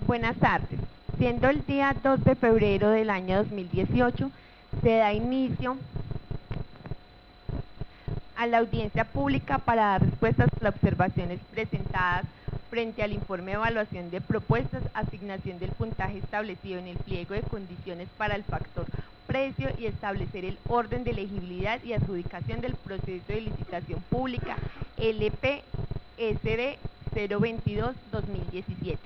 Buenas tardes. Siendo el día 2 de febrero del año 2018, se da inicio a la audiencia pública para dar respuestas a las observaciones presentadas frente al informe de evaluación de propuestas, asignación del puntaje establecido en el pliego de condiciones para el factor precio y establecer el orden de elegibilidad y adjudicación del proceso de licitación pública LPSD 022-2017.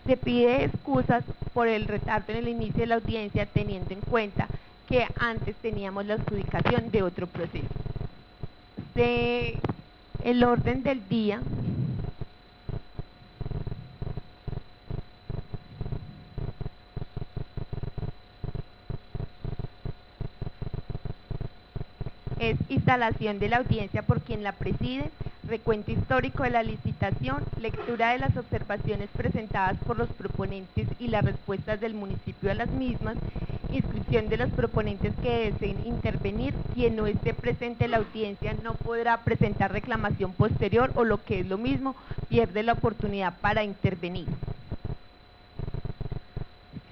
Se pide excusas por el retardo en el inicio de la audiencia, teniendo en cuenta que antes teníamos la adjudicación de otro proceso. El orden del día es instalación de la audiencia por quien la preside, recuento histórico de la licitación, lectura de las observaciones presentadas por los proponentes y las respuestas del municipio a las mismas, inscripción de los proponentes que deseen intervenir. Quien no esté presente en la audiencia no podrá presentar reclamación posterior o, lo que es lo mismo, pierde la oportunidad para intervenir.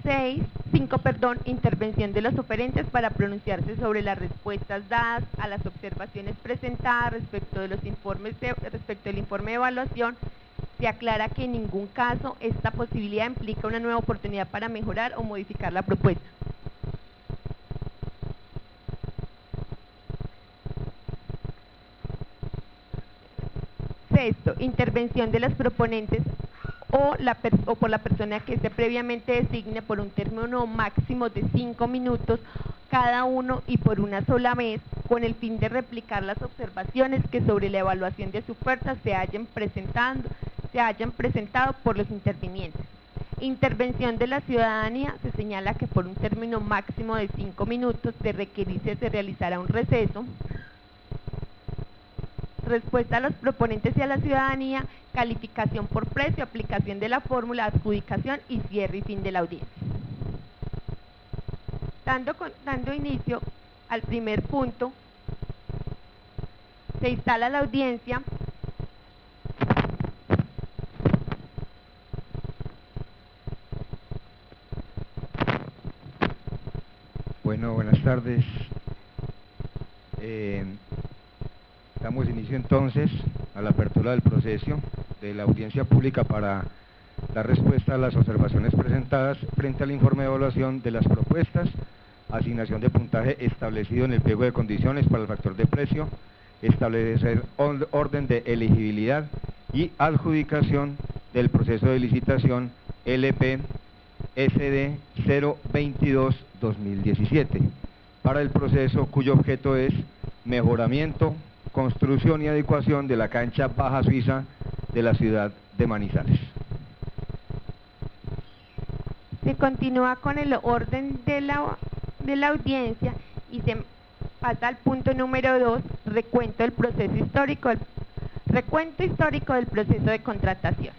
5. Intervención de los oferentes para pronunciarse sobre las respuestas dadas a las observaciones presentadas respecto del informe de evaluación. Se aclara que en ningún caso esta posibilidad implica una nueva oportunidad para mejorar o modificar la propuesta. Sexto, intervención de los proponentes o por la persona que esté previamente designe por un término máximo de 5 minutos cada uno y por una sola vez, con el fin de replicar las observaciones que sobre la evaluación de su oferta se hayan presentado por los intervinientes. Intervención de la ciudadanía: se señala que por un término máximo de 5 minutos, de requerirse, se realizará un receso. Respuesta a los proponentes y a la ciudadanía: calificación por precio, aplicación de la fórmula, adjudicación y cierre y fin de la audiencia. Dando inicio al primer punto, se instala la audiencia. Bueno, buenas tardes. Damos inicio entonces a la apertura del proceso de la audiencia pública para dar respuesta a las observaciones presentadas frente al informe de evaluación de las propuestas, asignación de puntaje establecido en el pliego de condiciones para el factor de precio, establecer orden de elegibilidad y adjudicación del proceso de licitación LPSD 022-2017 para el proceso cuyo objeto es mejoramiento, construcción y adecuación de la cancha Baja Suiza de la ciudad de Manizales. Se continúa con el orden de la audiencia y se pasa al punto número 2, recuento histórico del proceso de contratación.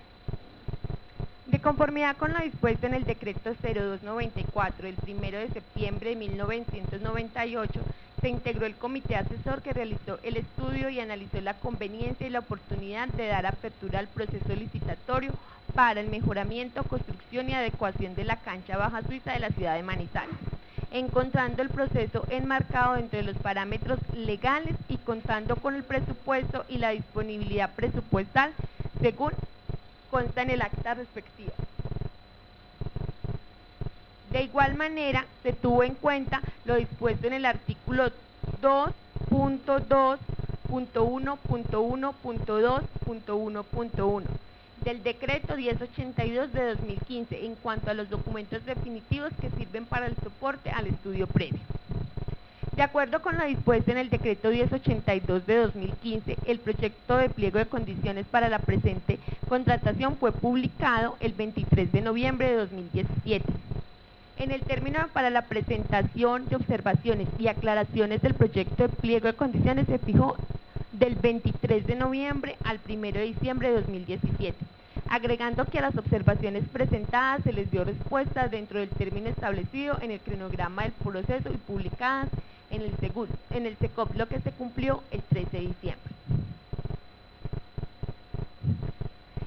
De conformidad con lo dispuesto en el decreto 0294 del 1 de septiembre de 1998, se integró el comité asesor que realizó el estudio y analizó la conveniencia y la oportunidad de dar apertura al proceso licitatorio para el mejoramiento, construcción y adecuación de la cancha Baja Suiza de la ciudad de Manizales, encontrando el proceso enmarcado dentro de los parámetros legales y contando con el presupuesto y la disponibilidad presupuestal según consta en el acta respectiva. De igual manera, se tuvo en cuenta lo dispuesto en el artículo 2.2.1.1.2.1.1 del decreto 1082 de 2015 en cuanto a los documentos definitivos que sirven para el soporte al estudio previo. De acuerdo con lo dispuesto en el decreto 1082 de 2015, el proyecto de pliego de condiciones para la presente contratación fue publicado el 23 de noviembre de 2017. En el término para la presentación de observaciones y aclaraciones del proyecto de pliego de condiciones se fijó del 23 de noviembre al 1 de diciembre de 2017, agregando que a las observaciones presentadas se les dio respuesta dentro del término establecido en el cronograma del proceso y publicadas en el SECOP, lo que se cumplió el 13 de diciembre.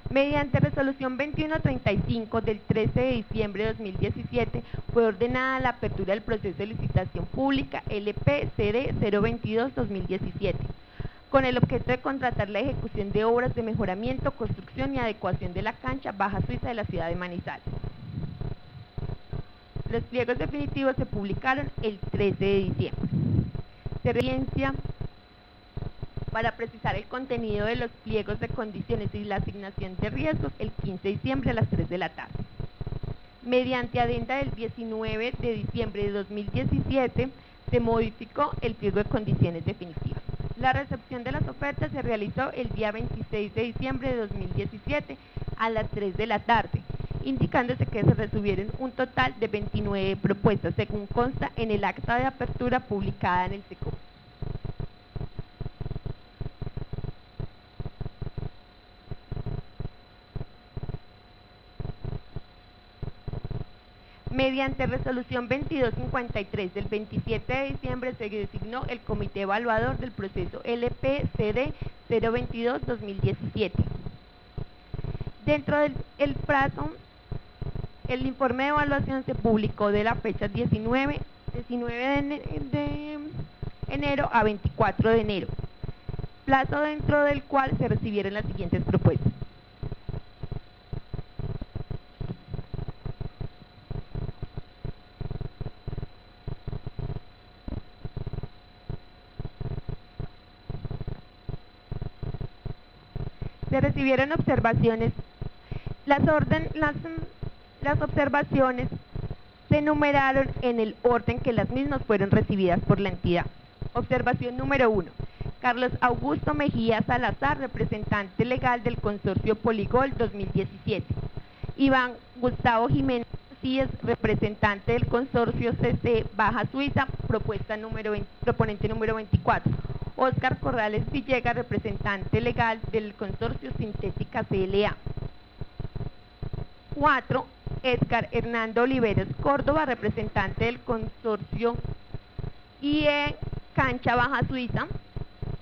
Mediante resolución 2135 del 13 de diciembre de 2017 fue ordenada la apertura del proceso de licitación pública LP-CD 022-2017 con el objeto de contratar la ejecución de obras de mejoramiento, construcción y adecuación de la cancha Baja Suiza de la ciudad de Manizales. Los pliegos definitivos se publicaron el 13 de diciembre. Se referencia para precisar el contenido de los pliegos de condiciones y la asignación de riesgos el 15 de diciembre a las 3 de la tarde. Mediante adenda del 19 de diciembre de 2017 se modificó el pliego de condiciones definitivas. La recepción de las ofertas se realizó el día 26 de diciembre de 2017 a las 3 de la tarde, indicándose que se recibieron un total de 29 propuestas, según consta en el acta de apertura publicada en el SECOP. Mediante resolución 2253 del 27 de diciembre se designó el comité evaluador del proceso LP-CD 022-2017. Dentro del plazo, el informe de evaluación se publicó de la fecha 19 de enero a 24 de enero, plazo dentro del cual se recibieron las siguientes propuestas. Se recibieron observaciones. Las observaciones se numeraron en el orden que las mismas fueron recibidas por la entidad. Observación número 1. Carlos Augusto Mejía Salazar, representante legal del Consorcio Poligol 2017. Iván Gustavo Jiménez Macías, representante del Consorcio CC Baja Suiza, proponente número 24. Óscar Corrales Villegas, representante legal del Consorcio Sintética CLA. 4. Edgar Hernando Oliveros Córdoba, representante del Consorcio IE Cancha Baja Suiza.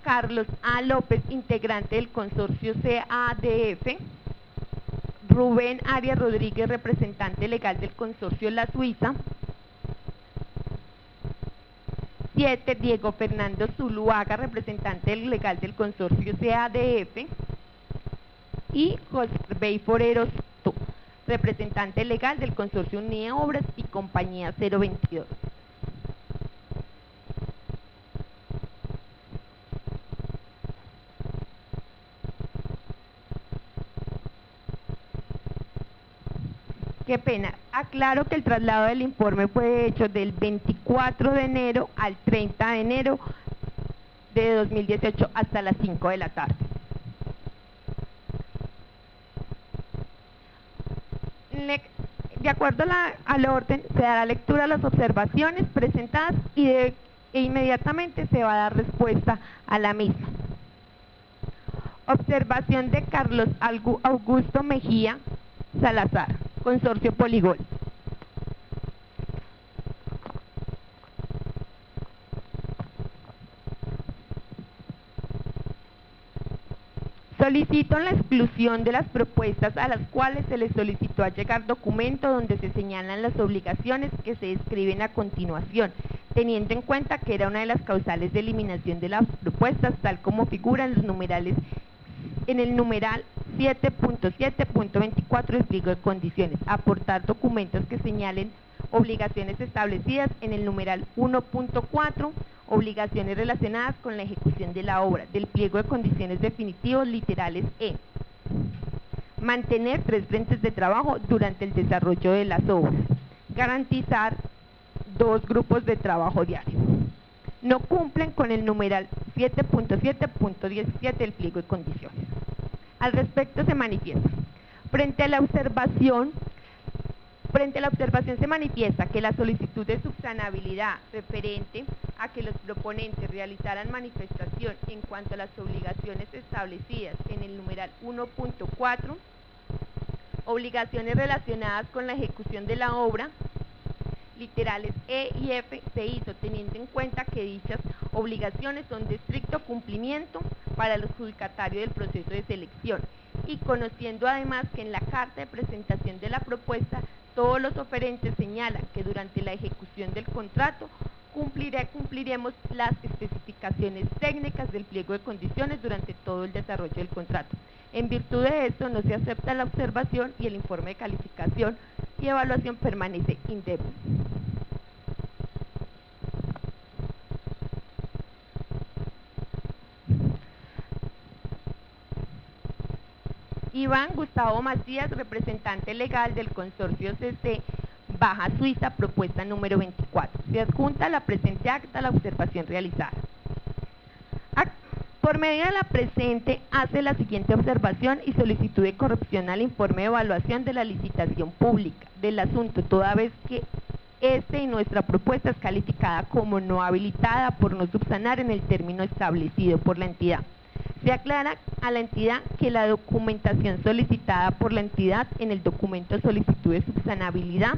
Carlos A. López, integrante del Consorcio CADF. Rubén Arias Rodríguez, representante legal del Consorcio La Suiza. 7. Diego Fernando Zuluaga, representante legal del Consorcio CADF. Y José Arbey Forero Soto, representante legal del Consorcio Unie Obras y Compañía 022. Qué pena. Aclaro que el traslado del informe fue hecho del 24 de enero al 30 de enero de 2018 hasta las 5 de la tarde. De acuerdo al orden, se dará lectura a las observaciones presentadas e inmediatamente se va a dar respuesta a la misma. Observación de Carlos Augusto Mejía Salazar, Consorcio Poligol. Solicito la exclusión de las propuestas a las cuales se les solicitó allegar documento donde se señalan las obligaciones que se describen a continuación, teniendo en cuenta que era una de las causales de eliminación de las propuestas, tal como figuran los numerales en el numeral 7.7.24 del pliego de condiciones. Aportar documentos que señalen obligaciones establecidas en el numeral 1.4, obligaciones relacionadas con la ejecución de la obra, del pliego de condiciones definitivos literales E. Mantener 3 frentes de trabajo durante el desarrollo de las obras. Garantizar 2 grupos de trabajo diarios. No cumplen con el numeral 7.7.17 del pliego de condiciones. Al respecto se manifiesta. Frente a la observación se manifiesta que la solicitud de subsanabilidad referente a que los proponentes realizaran manifestación en cuanto a las obligaciones establecidas en el numeral 1.4, obligaciones relacionadas con la ejecución de la obra, literales E y F, se hizo teniendo en cuenta que dichas obligaciones son de estricto cumplimiento para el adjudicatario del proceso de selección, y conociendo además que en la carta de presentación de la propuesta todos los oferentes señalan que durante la ejecución del contrato cumpliremos las especificaciones técnicas del pliego de condiciones durante todo el desarrollo del contrato. En virtud de esto, no se acepta la observación y el informe de calificación y evaluación permanece indemne. Iván Gustavo Macías, representante legal del consorcio CC Baja Suiza, propuesta número 24. Se adjunta a la presente acta la observación realizada. Por medio de la presente, hace la siguiente observación y solicitud de corrección al informe de evaluación de la licitación pública del asunto, toda vez que este y nuestra propuesta es calificada como no habilitada por no subsanar en el término establecido por la entidad. Se aclara a la entidad que la documentación solicitada por la entidad en el documento de solicitud de subsanabilidad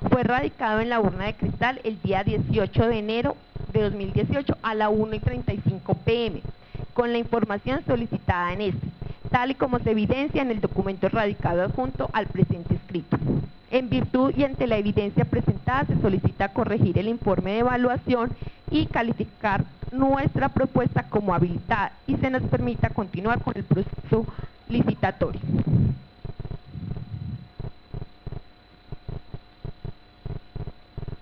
fue radicado en la urna de cristal el día 18 de enero de 2018 a la 1:35 p.m. con la información solicitada en este, tal y como se evidencia en el documento radicado adjunto al presente escrito. En virtud y ante la evidencia presentada, se solicita corregir el informe de evaluación y calificar nuestra propuesta como habilitada y se nos permita continuar con el proceso licitatorio.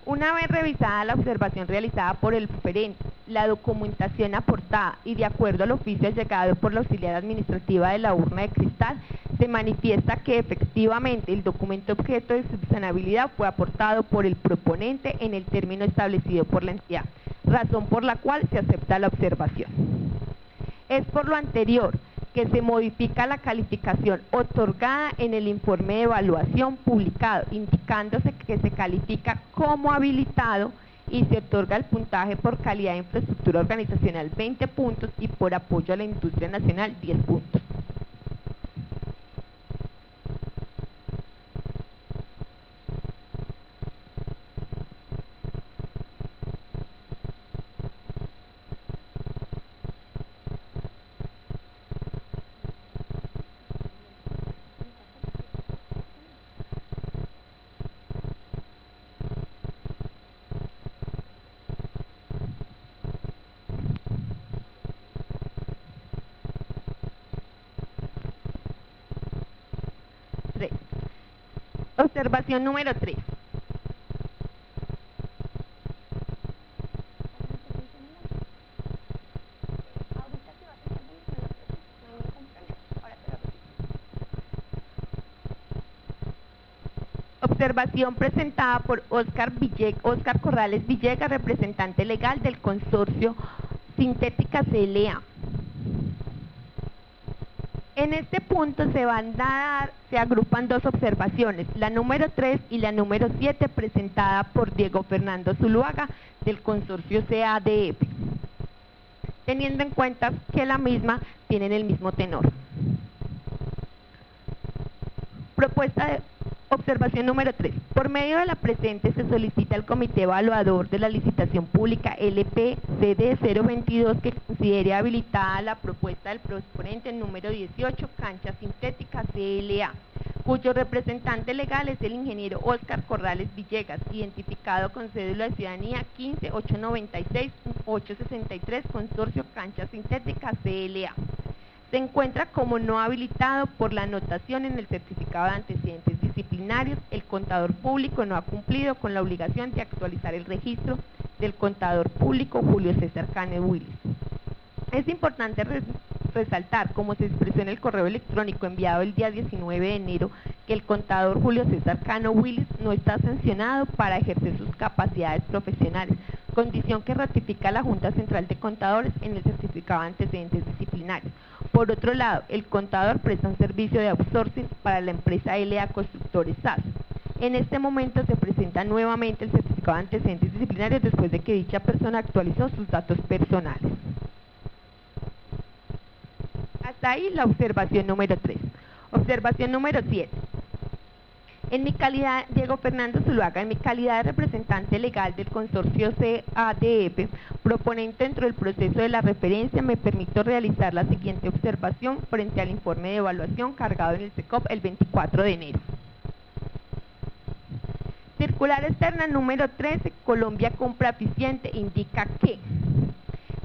Una vez revisada la observación realizada por el oferente, la documentación aportada y de acuerdo al oficio llegado por la auxiliar administrativa de la urna de cristal, se manifiesta que efectivamente el documento objeto de subsanabilidad fue aportado por el proponente en el término establecido por la entidad, razón por la cual se acepta la observación. Es por lo anterior que se modifica la calificación otorgada en el informe de evaluación publicado, indicándose que se califica como habilitado y se otorga el puntaje por calidad de infraestructura organizacional 20 puntos y por apoyo a la industria nacional 10 puntos. Observación número 3. Observación presentada por Óscar Corrales Villegas, representante legal del consorcio Sintética CLA. En este punto se agrupan dos observaciones, la número 3 y la número 7, presentada por Diego Fernando Zuluaga del consorcio CADF, teniendo en cuenta que la misma tienen el mismo tenor. Observación número 3. Por medio de la presente se solicita al Comité Evaluador de la Licitación Pública LPCD 022 que considere habilitada la propuesta del proponente número 18, Cancha Sintética CLA, cuyo representante legal es el ingeniero Óscar Corrales Villegas, identificado con cédula de ciudadanía 15-896-863, Consorcio Cancha Sintética CLA. Se encuentra como no habilitado por la anotación en el certificado de antecedentes disciplinarios. El contador público no ha cumplido con la obligación de actualizar el registro del contador público Julio César Cano Willis. Es importante resaltar, como se expresó en el correo electrónico enviado el día 19 de enero, que el contador Julio César Cano Willis no está sancionado para ejercer sus capacidades profesionales, condición que ratifica la Junta Central de Contadores en el certificado de antecedentes disciplinarios. Por otro lado, el contador presta un servicio de outsourcing para la empresa LA Constructores SAS. En este momento se presenta nuevamente el certificado de antecedentes disciplinarios después de que dicha persona actualizó sus datos personales. Hasta ahí la observación número 3. Observación número 7. En mi calidad, Diego Fernando Zuluaga, en mi calidad de representante legal del consorcio CADF, proponente dentro del proceso de la referencia, me permito realizar la siguiente observación frente al informe de evaluación cargado en el SECOP el 24 de enero. Circular externa número 13, Colombia Compra Eficiente, indica que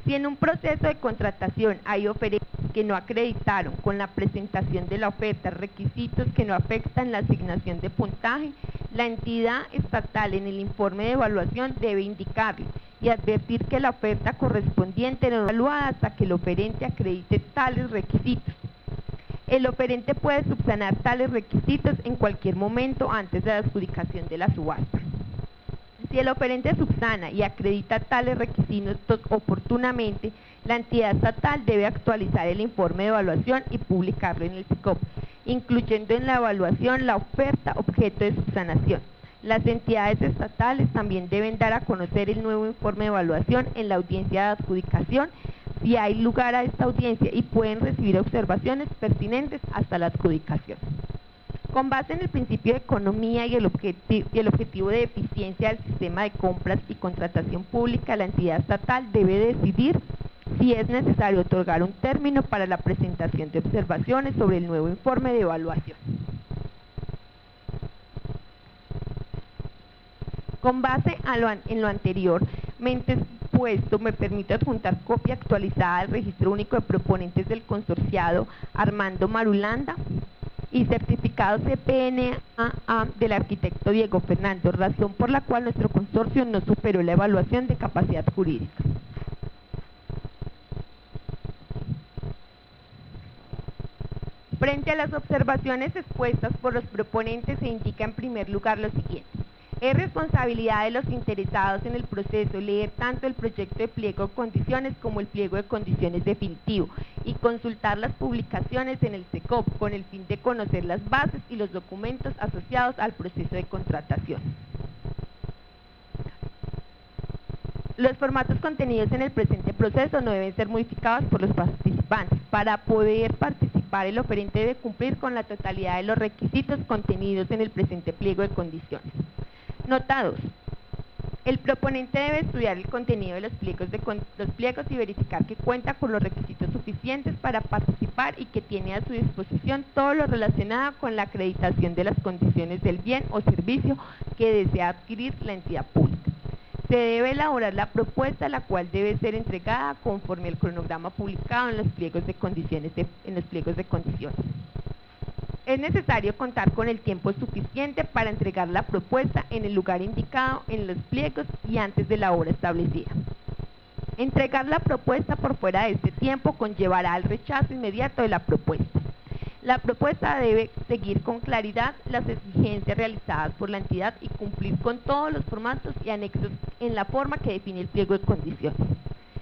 si en un proceso de contratación hay oferentes que no acreditaron con la presentación de la oferta requisitos que no afectan la asignación de puntaje, la entidad estatal en el informe de evaluación debe indicarle y advertir que la oferta correspondiente no es evaluada hasta que el oferente acredite tales requisitos. El oferente puede subsanar tales requisitos en cualquier momento antes de la adjudicación de la subasta. Si el oferente subsana y acredita tales requisitos oportunamente, la entidad estatal debe actualizar el informe de evaluación y publicarlo en el SECOP, incluyendo en la evaluación la oferta objeto de subsanación. Las entidades estatales también deben dar a conocer el nuevo informe de evaluación en la audiencia de adjudicación si hay lugar a esta audiencia y pueden recibir observaciones pertinentes hasta la adjudicación. Con base en el principio de economía y el objetivo de eficiencia del sistema de compras y contratación pública, la entidad estatal debe decidir si es necesario otorgar un término para la presentación de observaciones sobre el nuevo informe de evaluación. Con base en lo anteriormente expuesto, me permito adjuntar copia actualizada del registro único de proponentes del consorciado Armando Marulanda y certificado CPNAA del arquitecto Diego Fernando, razón por la cual nuestro consorcio no superó la evaluación de capacidad jurídica. Frente a las observaciones expuestas por los proponentes se indica en primer lugar lo siguiente. Es responsabilidad de los interesados en el proceso leer tanto el proyecto de pliego de condiciones como el pliego de condiciones definitivo y consultar las publicaciones en el SECOP con el fin de conocer las bases y los documentos asociados al proceso de contratación. Los formatos contenidos en el presente proceso no deben ser modificados por los participantes. Para poder participar, el oferente debe cumplir con la totalidad de los requisitos contenidos en el presente pliego de condiciones. Nota 2. El proponente debe estudiar el contenido de los pliegos y verificar que cuenta con los requisitos suficientes para participar y que tiene a su disposición todo lo relacionado con la acreditación de las condiciones del bien o servicio que desea adquirir la entidad pública. Se debe elaborar la propuesta, la cual debe ser entregada conforme al cronograma publicado en los pliegos de condiciones. Es necesario contar con el tiempo suficiente para entregar la propuesta en el lugar indicado en los pliegos y antes de la hora establecida. Entregar la propuesta por fuera de este tiempo conllevará el rechazo inmediato de la propuesta. La propuesta debe seguir con claridad las exigencias realizadas por la entidad y cumplir con todos los formatos y anexos en la forma que define el pliego de condiciones.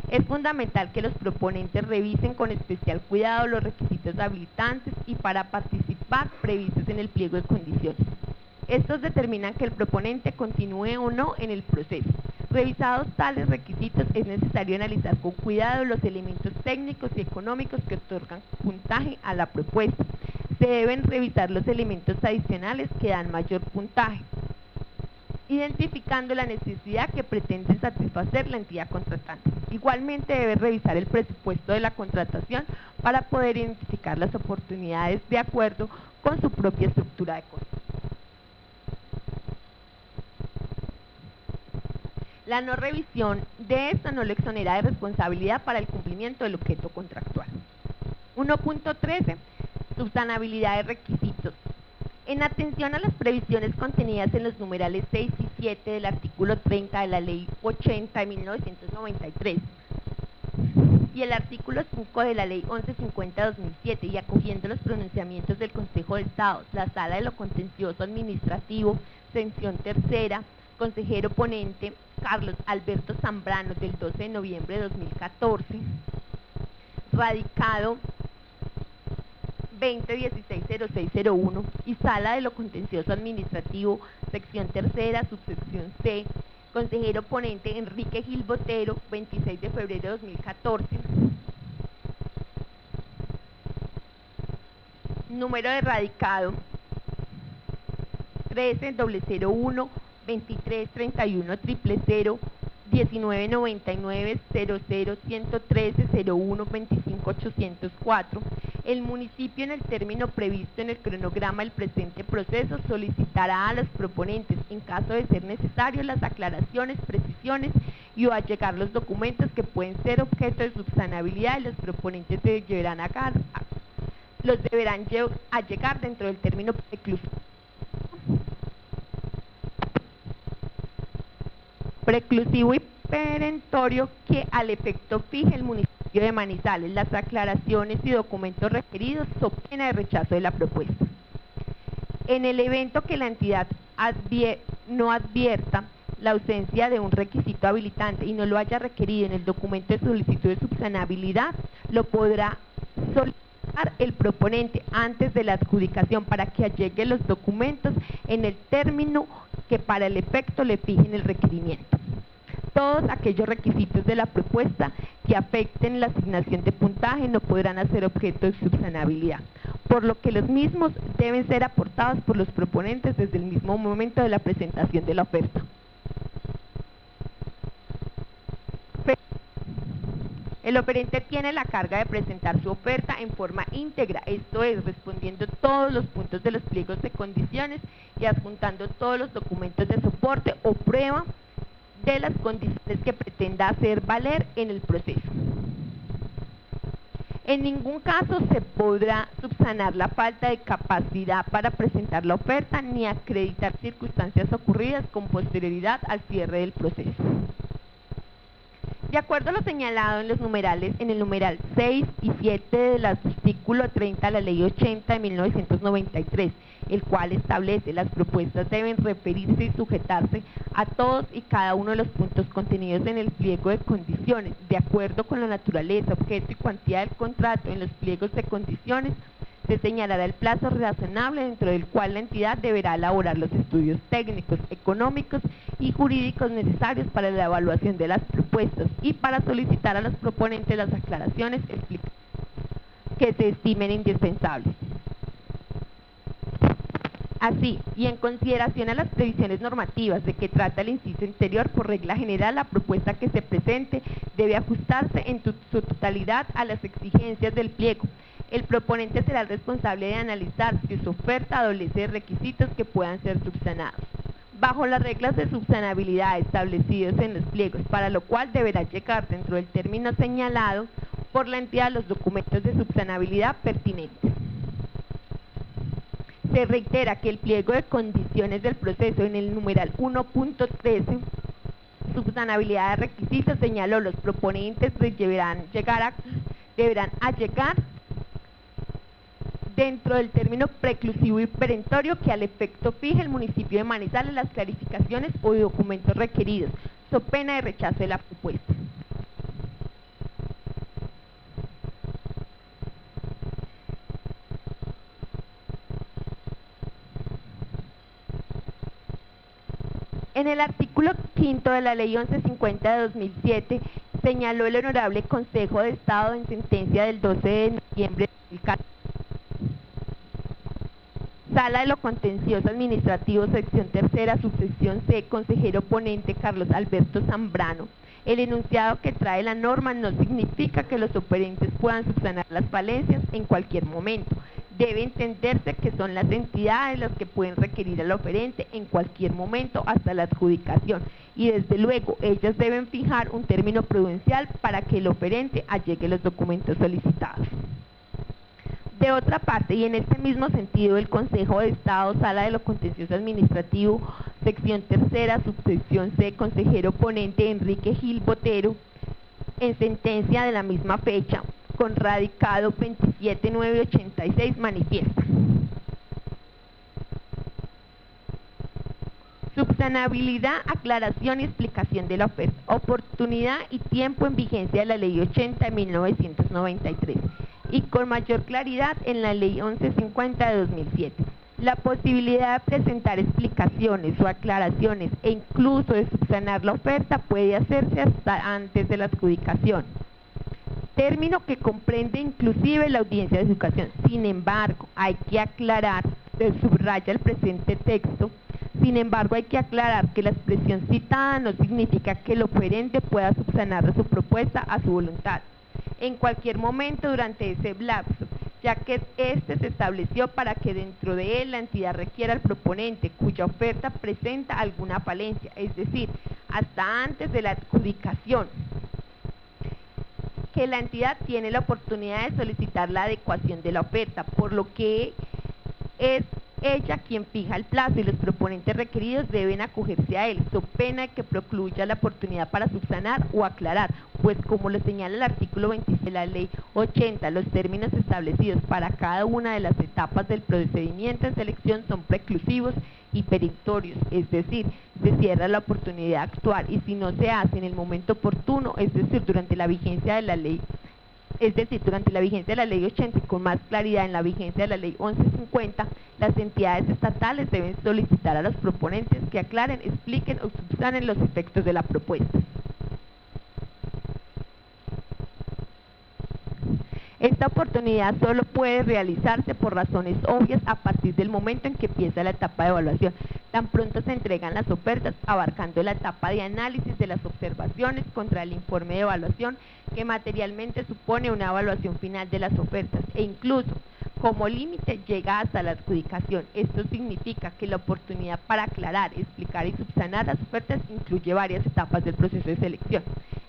Es fundamental que los proponentes revisen con especial cuidado los requisitos habilitantes y para participar previstos en el pliego de condiciones. Estos determinan que el proponente continúe o no en el proceso. Revisados tales requisitos, es necesario analizar con cuidado los elementos técnicos y económicos que otorgan puntaje a la propuesta. Se deben revisar los elementos adicionales que dan mayor puntaje, identificando la necesidad que pretende satisfacer la entidad contratante. Igualmente debe revisar el presupuesto de la contratación para poder identificar las oportunidades de acuerdo con su propia estructura de costos. La no revisión de esta no le exonera de responsabilidad para el cumplimiento del objeto contractual. 1.13. Subsanabilidad de requisitos. En atención a las previsiones contenidas en los numerales 6 y 7 del artículo 30 de la Ley 80 de 1993 y el artículo 5 de la Ley 1150 de 2007 y acogiendo los pronunciamientos del Consejo de Estado, la Sala de lo Contencioso Administrativo, sección tercera, consejero ponente Carlos Alberto Zambrano del 12 de noviembre de 2014, radicado 2016-0601 y Sala de lo Contencioso Administrativo, sección tercera, subsección C, consejero ponente Enrique Gil Botero, 26 de febrero de 2014, número de radicado 13 001 23 31 000 1999 00 113 01 25 804. El municipio, en el término previsto en el cronograma del presente proceso, solicitará a los proponentes, en caso de ser necesario, las aclaraciones, precisiones y o allegar los documentos que pueden ser objeto de subsanabilidad, y los proponentes los deberán allegar dentro del término preclusivo y perentorio que al efecto fije el municipio de Manizales. Las aclaraciones y documentos requeridos son pena de rechazo de la propuesta. En el evento que la entidad no advierta la ausencia de un requisito habilitante y no lo haya requerido en el documento de solicitud de subsanabilidad, lo podrá solicitar el proponente antes de la adjudicación para que allegue los documentos en el término que para el efecto le fijen el requerimiento. Todos aquellos requisitos de la propuesta que afecten la asignación de puntaje no podrán hacer objeto de subsanabilidad, por lo que los mismos deben ser aportados por los proponentes desde el mismo momento de la presentación de la oferta. El oferente tiene la carga de presentar su oferta en forma íntegra, esto es, respondiendo todos los puntos de los pliegos de condiciones y adjuntando todos los documentos de soporte o prueba de las condiciones que pretenda hacer valer en el proceso. En ningún caso se podrá subsanar la falta de capacidad para presentar la oferta ni acreditar circunstancias ocurridas con posterioridad al cierre del proceso. De acuerdo a lo señalado en los numerales, en el numeral 6 y 7 del artículo 30 de la Ley 80 de 1993, el cual establece las propuestas deben referirse y sujetarse a todos y cada uno de los puntos contenidos en el pliego de condiciones, de acuerdo con la naturaleza, objeto y cuantía del contrato. En los pliegos de condiciones se señalará el plazo razonable dentro del cual la entidad deberá elaborar los estudios técnicos, económicos y jurídicos necesarios para la evaluación de las propuestas y para solicitar a los proponentes las aclaraciones que se estimen indispensables. Así, y en consideración a las previsiones normativas de que trata el inciso anterior, por regla general, la propuesta que se presente debe ajustarse en su totalidad a las exigencias del pliego. El proponente será el responsable de analizar si su oferta adolece de requisitos que puedan ser subsanados, bajo las reglas de subsanabilidad establecidas en los pliegos, para lo cual deberá llegar dentro del término señalado por la entidad los documentos de subsanabilidad pertinentes. Se reitera que el pliego de condiciones del proceso en el numeral 1.13, subsanabilidad de requisitos, señaló los proponentes deberán allegar dentro del término preclusivo y perentorio que al efecto fije el municipio de Manizales las clarificaciones o documentos requeridos, so pena de rechazo de la propuesta. En el artículo 5 de la Ley 1150 de 2007, señaló el Honorable Consejo de Estado en sentencia del 12 de noviembre de 2014. Sala de lo Contencioso Administrativo, sección tercera, subsección C, consejero ponente Carlos Alberto Zambrano. El enunciado que trae la norma no significa que los oferentes puedan subsanar las falencias en cualquier momento. Debe entenderse que son las entidades las que pueden requerir al oferente en cualquier momento hasta la adjudicación, y desde luego ellas deben fijar un término prudencial para que el oferente allegue los documentos solicitados. De otra parte, y en este mismo sentido, el Consejo de Estado, Sala de lo Contencioso Administrativo, sección tercera, subsección C, consejero ponente Enrique Gil Botero, en sentencia de la misma fecha, con radicado 27.986, manifiesta: subsanabilidad, aclaración y explicación de la oferta, oportunidad y tiempo en vigencia de la Ley 80 de 1993 y con mayor claridad en la Ley 1150 de 2007. La posibilidad de presentar explicaciones o aclaraciones e incluso de subsanar la oferta puede hacerse hasta antes de la adjudicación, término que comprende inclusive la audiencia de adjudicación. Sin embargo, hay que aclarar se subraya el presente texto. Sin embargo, hay que aclarar que la expresión citada no significa que el oferente pueda subsanar su propuesta a su voluntad en cualquier momento durante ese lapso, ya que este se estableció para que dentro de él la entidad requiera al proponente cuya oferta presenta alguna falencia, es decir, hasta antes de la adjudicación, que la entidad tiene la oportunidad de solicitar la adecuación de la oferta, por lo que es ella quien fija el plazo y los proponentes requeridos deben acogerse a él, so pena de que precluya la oportunidad para subsanar o aclarar, pues como lo señala el artículo 26 de la Ley 80, los términos establecidos para cada una de las etapas del procedimiento de selección son preclusivos y perentorios, es decir, se cierra la oportunidad de actuar y si no se hace en el momento oportuno, es decir, durante la vigencia de la ley, durante la vigencia de la Ley 80 y con más claridad en la vigencia de la Ley 1150, las entidades estatales deben solicitar a los proponentes que aclaren, expliquen o subsanen los efectos de la propuesta. Esta oportunidad solo puede realizarse por razones obvias a partir del momento en que empieza la etapa de evaluación. Tan pronto se entregan las ofertas, abarcando la etapa de análisis de las observaciones contra el informe de evaluación, que materialmente supone una evaluación final de las ofertas, e incluso, como límite, llega hasta la adjudicación. Esto significa que la oportunidad para aclarar, explicar y subsanar las ofertas incluye varias etapas del proceso de selección.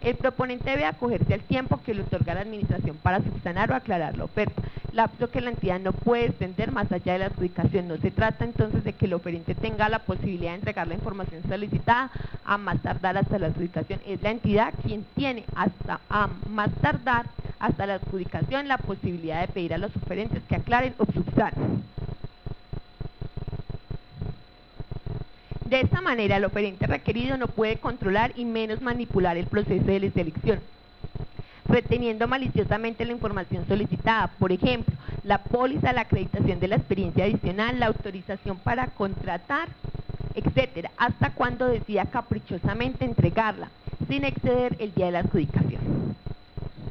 El proponente debe acogerse al tiempo que le otorga la administración para subsanar o aclarar la oferta, lapso que la entidad no puede extender más allá de la adjudicación. No se trata entonces de que el oferente tenga la posibilidad de entregar la información solicitada a más tardar hasta la adjudicación. Es la entidad quien tiene hasta a más tardar hasta la adjudicación la posibilidad de pedir a los oferentes que aclaren o subsanen. De esta manera, el oferente requerido no puede controlar y menos manipular el proceso de selección, reteniendo maliciosamente la información solicitada, por ejemplo, la póliza, la acreditación de la experiencia adicional, la autorización para contratar, etcétera, hasta cuando decida caprichosamente entregarla, sin exceder el día de la adjudicación.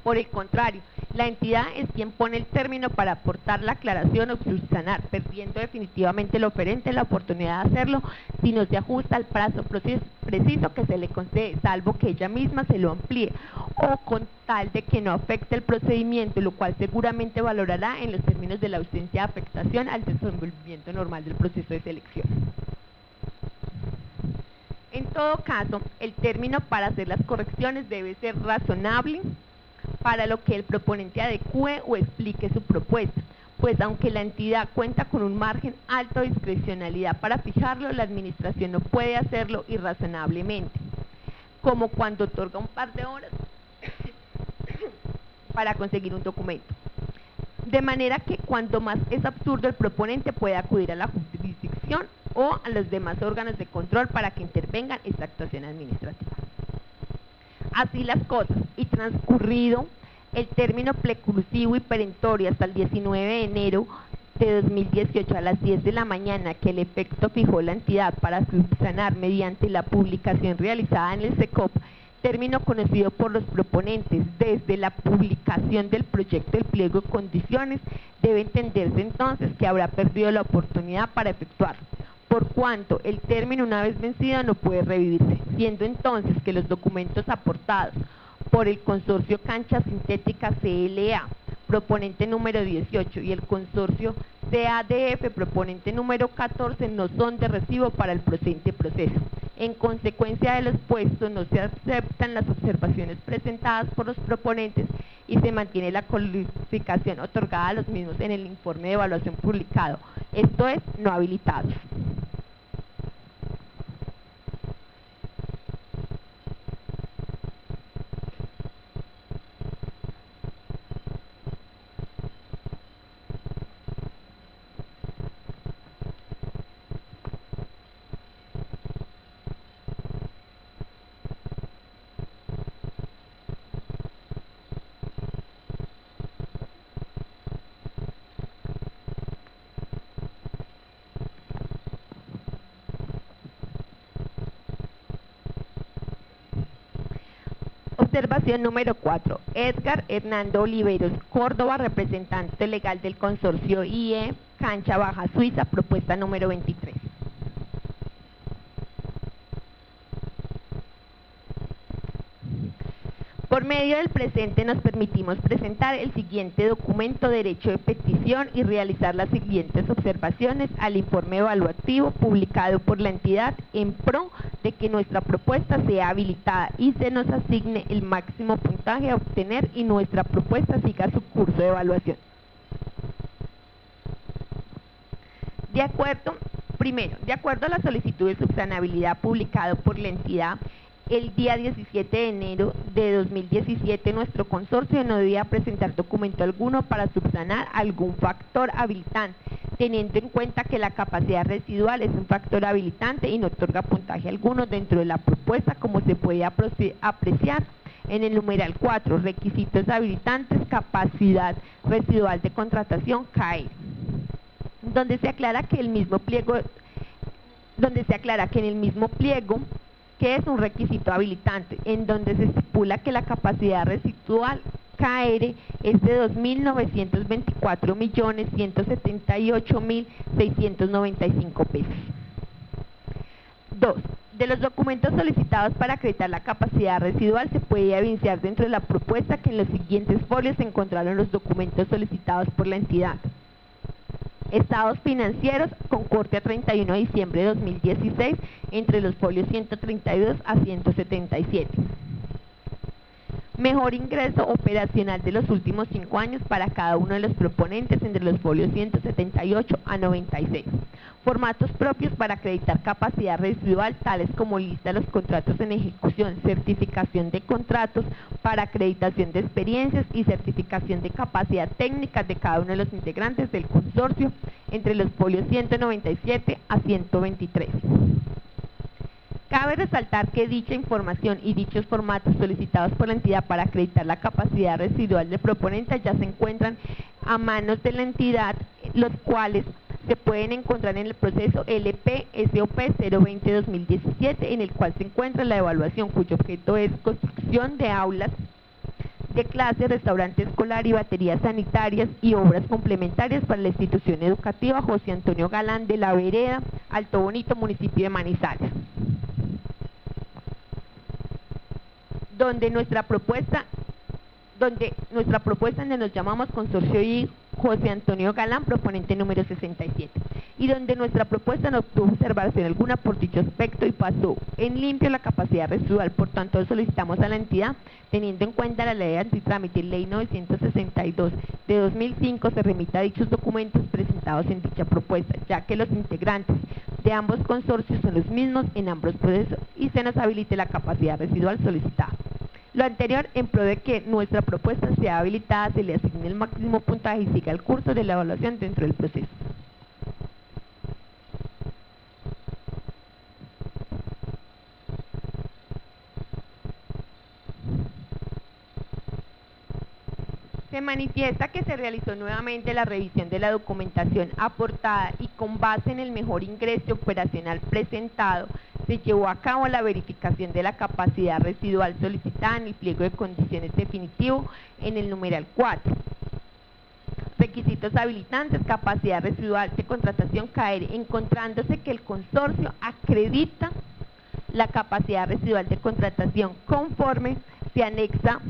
Por el contrario, la entidad es quien pone el término para aportar la aclaración o subsanar, perdiendo definitivamente el oferente la oportunidad de hacerlo si no se ajusta al plazo preciso que se le concede, salvo que ella misma se lo amplíe, o con tal de que no afecte el procedimiento, lo cual seguramente valorará en los términos de la ausencia de afectación al desenvolvimiento normal del proceso de selección. En todo caso, el término para hacer las correcciones debe ser razonable, para lo que el proponente adecue o explique su propuesta, pues aunque la entidad cuenta con un margen alto de discrecionalidad para fijarlo, la administración no puede hacerlo irrazonablemente, como cuando otorga un par de horas para conseguir un documento. De manera que cuando más es absurdo, el proponente puede acudir a la jurisdicción o a los demás órganos de control para que intervengan esta actuación administrativa. Así las cosas, y transcurrido el término preclusivo y perentorio hasta el 19 de enero de 2018 a las 10 de la mañana, que el efecto fijó la entidad para subsanar mediante la publicación realizada en el SECOP, término conocido por los proponentes desde la publicación del proyecto del pliego de condiciones, debe entenderse entonces que habrá perdido la oportunidad para efectuarlo, por cuanto el término una vez vencido no puede revivirse, siendo entonces que los documentos aportados por el consorcio Cancha Sintética CLA, proponente número 18, y el consorcio CADF, proponente número 14, no son de recibo para el presente proceso. En consecuencia de lo expuesto, no se aceptan las observaciones presentadas por los proponentes y se mantiene la calificación otorgada a los mismos en el informe de evaluación publicado, esto es, no habilitados. Observación número 4. Edgar Hernando Oliveros Córdoba, representante legal del consorcio IE Cancha Baja Suiza, propuesta número 23. Por medio del presente nos permitimos presentar el siguiente documento: derecho de petición, y realizar las siguientes observaciones al informe evaluativo publicado por la entidad en pro de que nuestra propuesta sea habilitada y se nos asigne el máximo puntaje a obtener y nuestra propuesta siga su curso de evaluación. Primero, de acuerdo a la solicitud de subsanabilidad publicado por la entidad el día 17 de enero de 2017, nuestro consorcio no debía presentar documento alguno para subsanar algún factor habilitante, teniendo en cuenta que la capacidad residual es un factor habilitante y no otorga puntaje alguno dentro de la propuesta, como se puede apreciar en el numeral 4, requisitos habilitantes, capacidad residual de contratación, CAE, donde se aclara que en el mismo pliego que es un requisito habilitante, en donde se estipula que la capacidad residual KR es de 2.924.178.695 pesos. 2. De los documentos solicitados para acreditar la capacidad residual se puede evidenciar dentro de la propuesta que en los siguientes folios se encontraron los documentos solicitados por la entidad: estados financieros con corte a 31 de diciembre de 2016 entre los folios 132 a 177. Mejor ingreso operacional de los últimos 5 años para cada uno de los proponentes entre los folios 178 a 96. Formatos propios para acreditar capacidad residual, tales como lista de los contratos en ejecución, certificación de contratos para acreditación de experiencias y certificación de capacidad técnica de cada uno de los integrantes del consorcio entre los folios 197 a 123. Cabe resaltar que dicha información y dichos formatos solicitados por la entidad para acreditar la capacidad residual del proponente ya se encuentran a manos de la entidad, los cuales se pueden encontrar en el proceso LP-SOP 020-2017, en el cual se encuentra la evaluación, cuyo objeto es construcción de aulas de clase, restaurante escolar y baterías sanitarias y obras complementarias para la institución educativa José Antonio Galán de la Vereda, Alto Bonito, municipio de Manizales, donde nuestra propuesta donde nos llamamos Consorcio y José Antonio Galán, proponente número 67, y donde nuestra propuesta no obtuvo observación alguna por dicho aspecto y pasó en limpio la capacidad residual. Por tanto, solicitamos a la entidad, teniendo en cuenta la ley de antitrámite y ley 962 de 2005, se remita a dichos documentos presentados en dicha propuesta, ya que los integrantes de ambos consorcios son los mismos en ambos procesos, y se nos habilite la capacidad residual solicitada. Lo anterior en pro de que nuestra propuesta sea habilitada, se le asigne el máximo puntaje y siga el curso de la evaluación dentro del proceso. Se manifiesta que se realizó nuevamente la revisión de la documentación aportada y con base en el mejor ingreso operacional presentado, se llevó a cabo la verificación de la capacidad residual solicitada en el pliego de condiciones definitivo en el numeral 4. Requisitos habilitantes, capacidad residual de contratación CAER, encontrándose que el consorcio acredita la capacidad residual de contratación conforme se anexa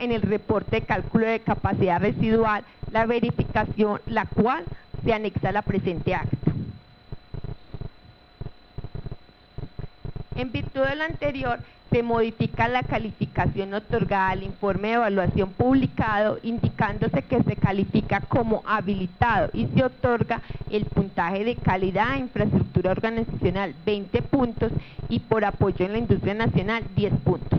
en el reporte de cálculo de capacidad residual, la verificación, la cual se anexa a la presente acta. En virtud de lo anterior, se modifica la calificación otorgada al informe de evaluación publicado, indicándose que se califica como habilitado y se otorga el puntaje de calidad e infraestructura organizacional 20 puntos y por apoyo en la industria nacional 10 puntos.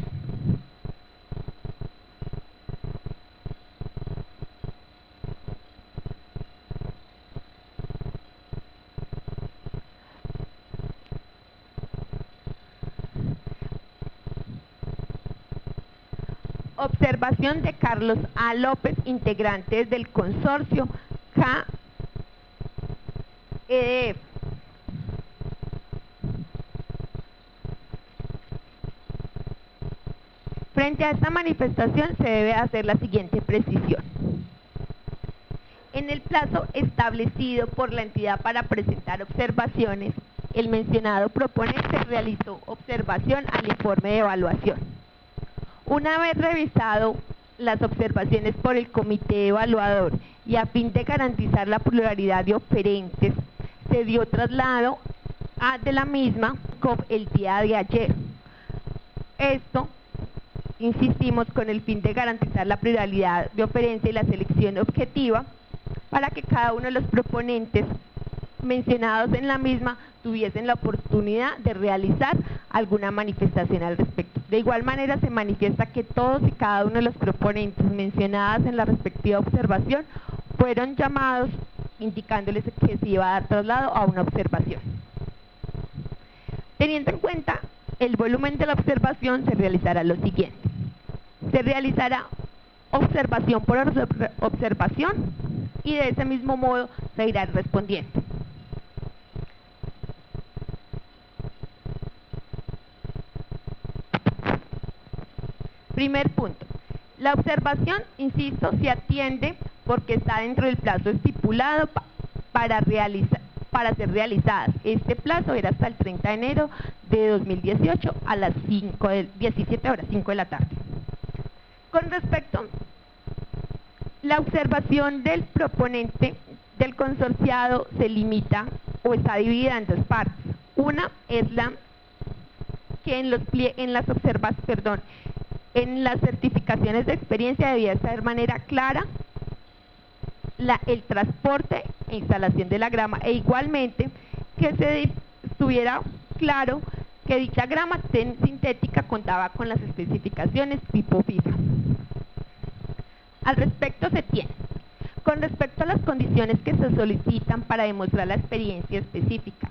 Observación de Carlos A. López, integrante del consorcio KEDF. Frente a esta manifestación se debe hacer la siguiente precisión. En el plazo establecido por la entidad para presentar observaciones, el mencionado proponente realizó observación al informe de evaluación. Una vez revisado las observaciones por el comité evaluador y a fin de garantizar la pluralidad de oferentes, se dio traslado de la misma el día de ayer. Esto, insistimos, con el fin de garantizar la pluralidad de oferencia y la selección objetiva para que cada uno de los proponentes mencionados en la misma tuviesen la oportunidad de realizar alguna manifestación al respecto. De igual manera se manifiesta que todos y cada uno de los proponentes mencionados en la respectiva observación fueron llamados indicándoles que se iba a dar traslado a una observación. Teniendo en cuenta el volumen de la observación, se realizará lo siguiente. Se realizará observación por observación y de ese mismo modo se irá respondiendo. Primer punto. La observación, insisto, se atiende porque está dentro del plazo estipulado para ser realizadas. Este plazo era hasta el 30 de enero de 2018 a las 17 horas, 5 de la tarde. Con respecto, la observación del proponente del consorciado se limita o está dividida en dos partes. Una es la que en las certificaciones de experiencia debía estar de manera clara el transporte e instalación de la grama, e igualmente que se estuviera claro que dicha grama sintética contaba con las especificaciones tipo FIFA. Al respecto se tiene, con respecto a las condiciones que se solicitan para demostrar la experiencia específica,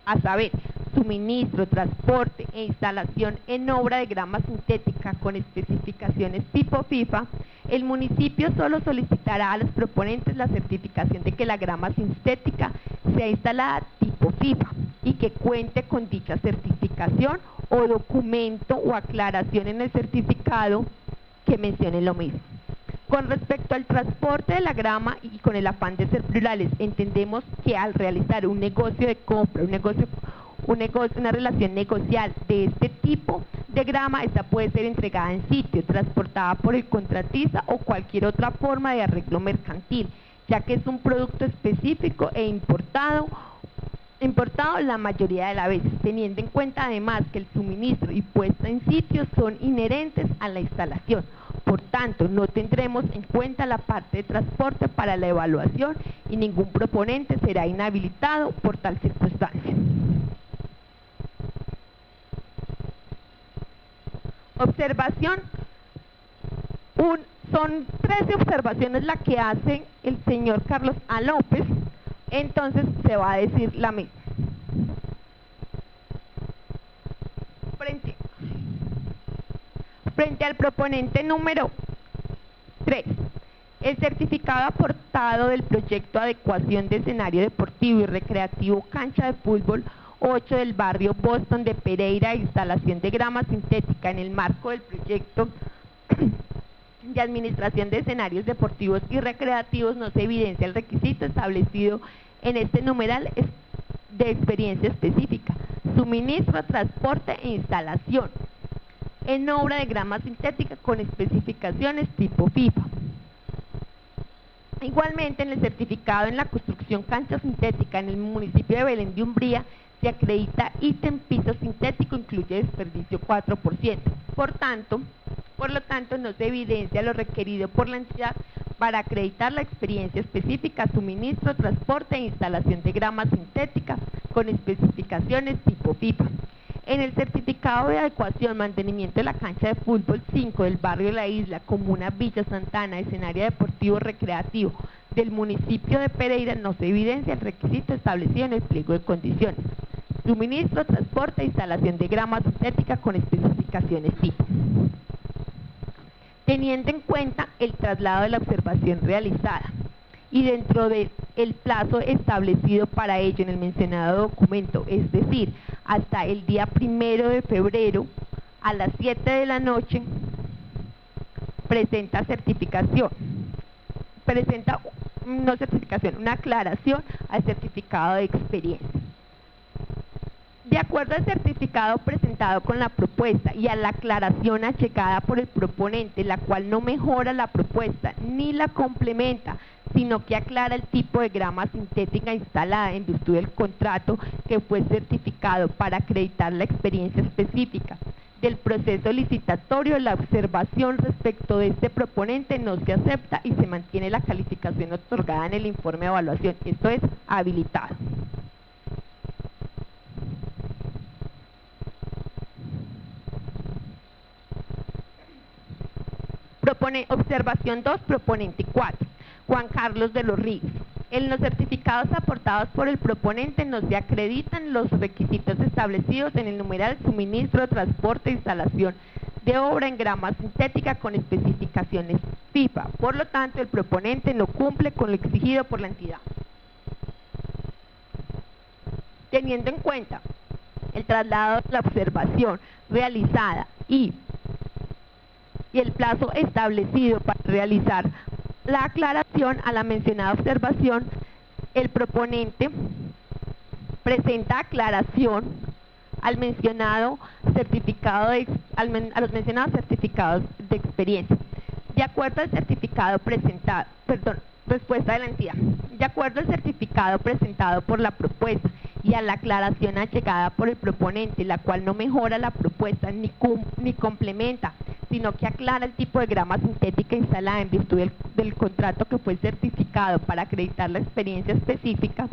a saber, suministro, transporte e instalación en obra de grama sintética con especificaciones tipo FIFA, el municipio solo solicitará a los proponentes la certificación de que la grama sintética sea instalada tipo FIFA y que cuente con dicha certificación o documento o aclaración en el certificado que mencione lo mismo. Con respecto al transporte de la grama y con el afán de ser plurales, entendemos que al realizar un negocio de compra, una relación negocial de este tipo de grama, esta puede ser entregada en sitio, transportada por el contratista o cualquier otra forma de arreglo mercantil, ya que es un producto específico e importado la mayoría de las veces, teniendo en cuenta además que el suministro y puesta en sitio son inherentes a la instalación. Por tanto, no tendremos en cuenta la parte de transporte para la evaluación y ningún proponente será inhabilitado por tal circunstancia. Observación. Son 13 observaciones las que hace el señor Carlos A. López, entonces se va a decir la misma. Frente al proponente número 3, el certificado aportado del proyecto de adecuación de escenario deportivo y recreativo cancha de fútbol 8 del barrio Boston de Pereira, instalación de grama sintética en el marco del proyecto de administración de escenarios deportivos y recreativos, no se evidencia el requisito establecido en este numeral de experiencia específica, suministro, transporte e instalación en obra de grama sintética con especificaciones tipo FIFA. Igualmente, en el certificado en la construcción cancha sintética en el municipio de Belén de Umbría se acredita ítem piso sintético, incluye desperdicio 4%. Por lo tanto, no se evidencia lo requerido por la entidad para acreditar la experiencia específica, suministro, transporte e instalación de grama sintética con especificaciones tipo FIFA. En el certificado de adecuación, mantenimiento de la cancha de fútbol 5 del barrio La Isla, comuna Villa Santana, escenario deportivo recreativo del municipio de Pereira, no se evidencia el requisito establecido en el pliego de condiciones. Suministro, transporte e instalación de grama sintética con especificaciones tipo. teniendo en cuenta el traslado de la observación realizada y dentro del plazo establecido para ello en el mencionado documento, es decir, hasta el día 1 de febrero a las 7 de la noche, presenta una aclaración al certificado de experiencia. De acuerdo al certificado presentado con la propuesta y a la aclaración achecada por el proponente, la cual no mejora la propuesta ni la complementa, sino que aclara el tipo de grama sintética instalada en virtud del contrato que fue certificado para acreditar la experiencia específica del proceso licitatorio, la observación respecto de este proponente no se acepta y se mantiene la calificación otorgada en el informe de evaluación. Esto es habilitado. Observación 2, proponente 4, Juan Carlos de los Ríos. En los certificados aportados por el proponente no se acreditan los requisitos establecidos en el numeral suministro, transporte e instalación de obra en grama sintética con especificaciones FIFA. Por lo tanto, el proponente no cumple con lo exigido por la entidad. Teniendo en cuenta el traslado de la observación realizada y el plazo establecido para realizar la aclaración a la mencionada observación, el proponente presenta aclaración a los mencionados certificados de experiencia. De acuerdo al certificado presentado, respuesta de la entidad. De acuerdo al certificado presentado por la propuesta y a la aclaración achegada por el proponente, la cual no mejora la propuesta ni complementa, sino que aclara el tipo de grama sintética instalada en virtud del contrato que fue certificado para acreditar la experiencia específica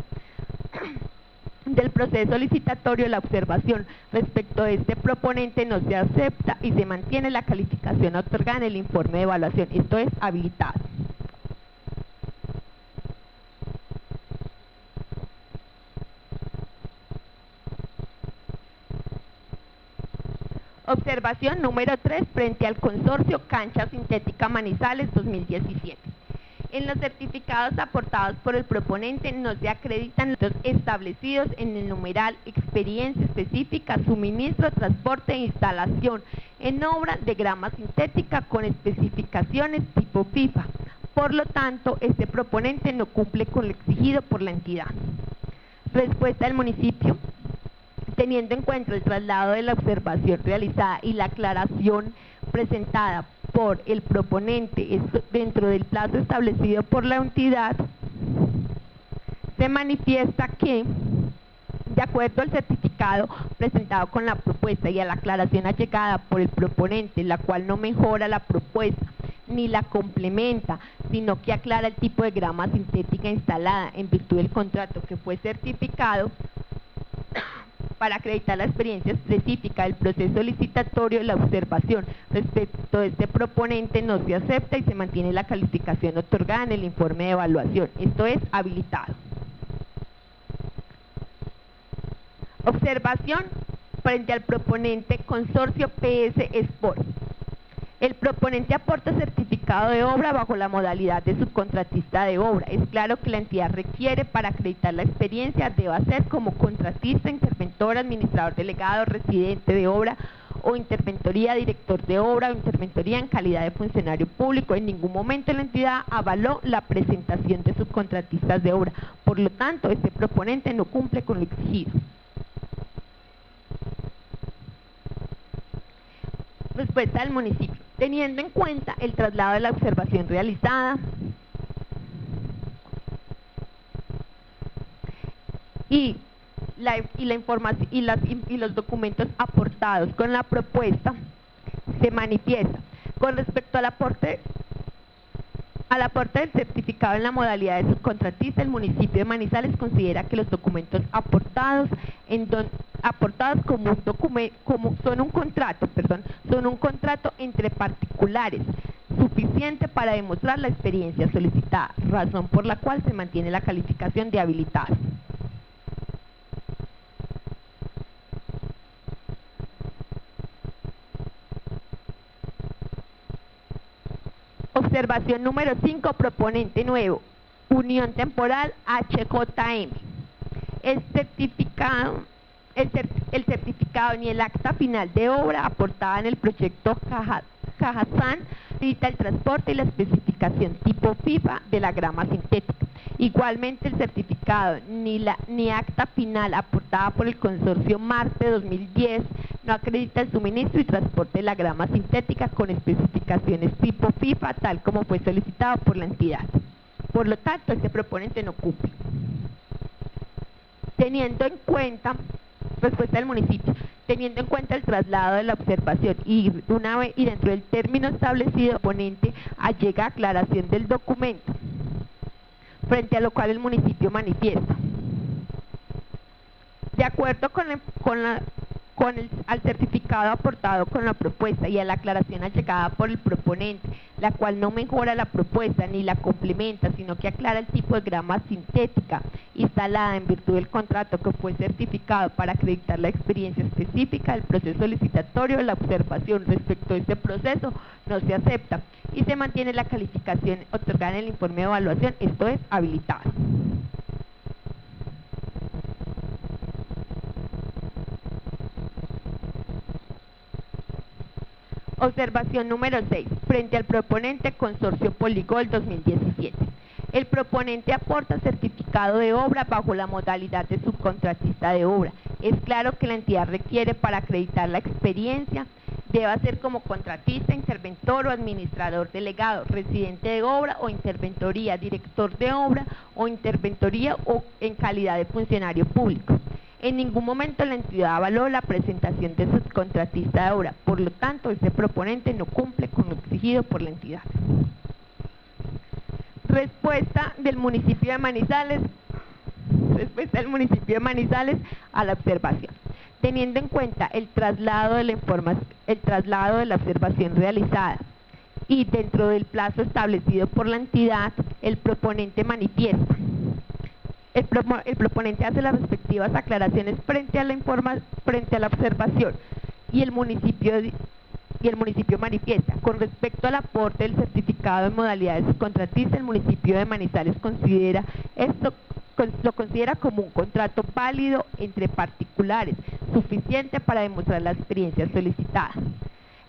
del proceso licitatorio, la observación respecto de este proponente no se acepta y se mantiene la calificación otorgada en el informe de evaluación. Esto es habilitado. Observación número 3 frente al consorcio Cancha Sintética Manizales 2017. En los certificados aportados por el proponente no se acreditan los establecidos en el numeral experiencia específica, suministro, transporte e instalación en obra de grama sintética con especificaciones tipo FIFA. Por lo tanto, este proponente no cumple con lo exigido por la entidad. Respuesta del municipio. Teniendo en cuenta el traslado de la observación realizada y la aclaración presentada por el proponente dentro del plazo establecido por la entidad, se manifiesta que, de acuerdo al certificado presentado con la propuesta y a la aclaración achegada por el proponente, la cual no mejora la propuesta ni la complementa, sino que aclara el tipo de grama sintética instalada en virtud del contrato que fue certificado para acreditar la experiencia específica del proceso licitatorio, la observación respecto de este proponente no se acepta y se mantiene la calificación otorgada en el informe de evaluación. Esto es habilitado. Observación frente al proponente consorcio PS Sport. El proponente aporta certificado de obra bajo la modalidad de subcontratista de obra. Es claro que la entidad requiere para acreditar la experiencia deba ser como contratista, interventor, administrador delegado, residente de obra o interventoría, director de obra o interventoría en calidad de funcionario público. En ningún momento la entidad avaló la presentación de subcontratistas de obra. Por lo tanto, este proponente no cumple con lo exigido. Respuesta del municipio. Teniendo en cuenta el traslado de la observación realizada y los documentos aportados con la propuesta, se manifiesta con respecto al aporte del certificado en la modalidad de subcontratista. El municipio de Manizales considera que los documentos aportados son un contrato entre particulares suficiente para demostrar la experiencia solicitada, razón por la cual se mantiene la calificación de habilitado. Observación número 5, proponente nuevo, unión temporal HJM. El certificado ni el acta final de obra aportada en el proyecto Cajazán cita el transporte y la especificación tipo FIFA de la grama sintética. Igualmente, el certificado ni acta final aportada por el consorcio Marte 2010 no acredita el suministro y transporte de la grama sintética con especificaciones tipo FIFA, tal como fue solicitado por la entidad. Por lo tanto, este proponente no cumple. Teniendo en cuenta, respuesta del municipio, teniendo en cuenta el traslado de la observación y dentro del término establecido, el proponente allega aclaración del documento, frente a lo cual el municipio manifiesta. De acuerdo al certificado aportado con la propuesta y a la aclaración allegada por el proponente, la cual no mejora la propuesta ni la complementa, sino que aclara el tipo de grama sintética instalada en virtud del contrato que fue certificado para acreditar la experiencia específica del proceso licitatorio, la observación respecto a este proceso no se acepta y se mantiene la calificación otorgada en el informe de evaluación, esto es habilitada. Observación número 6. Frente al proponente Consorcio Poligol 2017. El proponente aporta certificado de obra bajo la modalidad de subcontratista de obra. Es claro que la entidad requiere para acreditar la experiencia deba ser como contratista, interventor o administrador delegado, residente de obra o interventoría, director de obra o interventoría o en calidad de funcionario público. En ningún momento la entidad avaló la presentación de subcontratista de obra, por lo tanto, este proponente no cumple con lo exigido por la entidad. Respuesta del municipio de Manizales a la observación. Teniendo en cuenta el traslado de la observación realizada y dentro del plazo establecido por la entidad, el proponente manifiesta. El proponente hace las respectivas aclaraciones frente a la observación y el municipio manifiesta. Con respecto al aporte del certificado en modalidad de subcontratista, el municipio de Manizales lo considera como un contrato válido entre particulares, suficiente para demostrar la experiencia solicitada.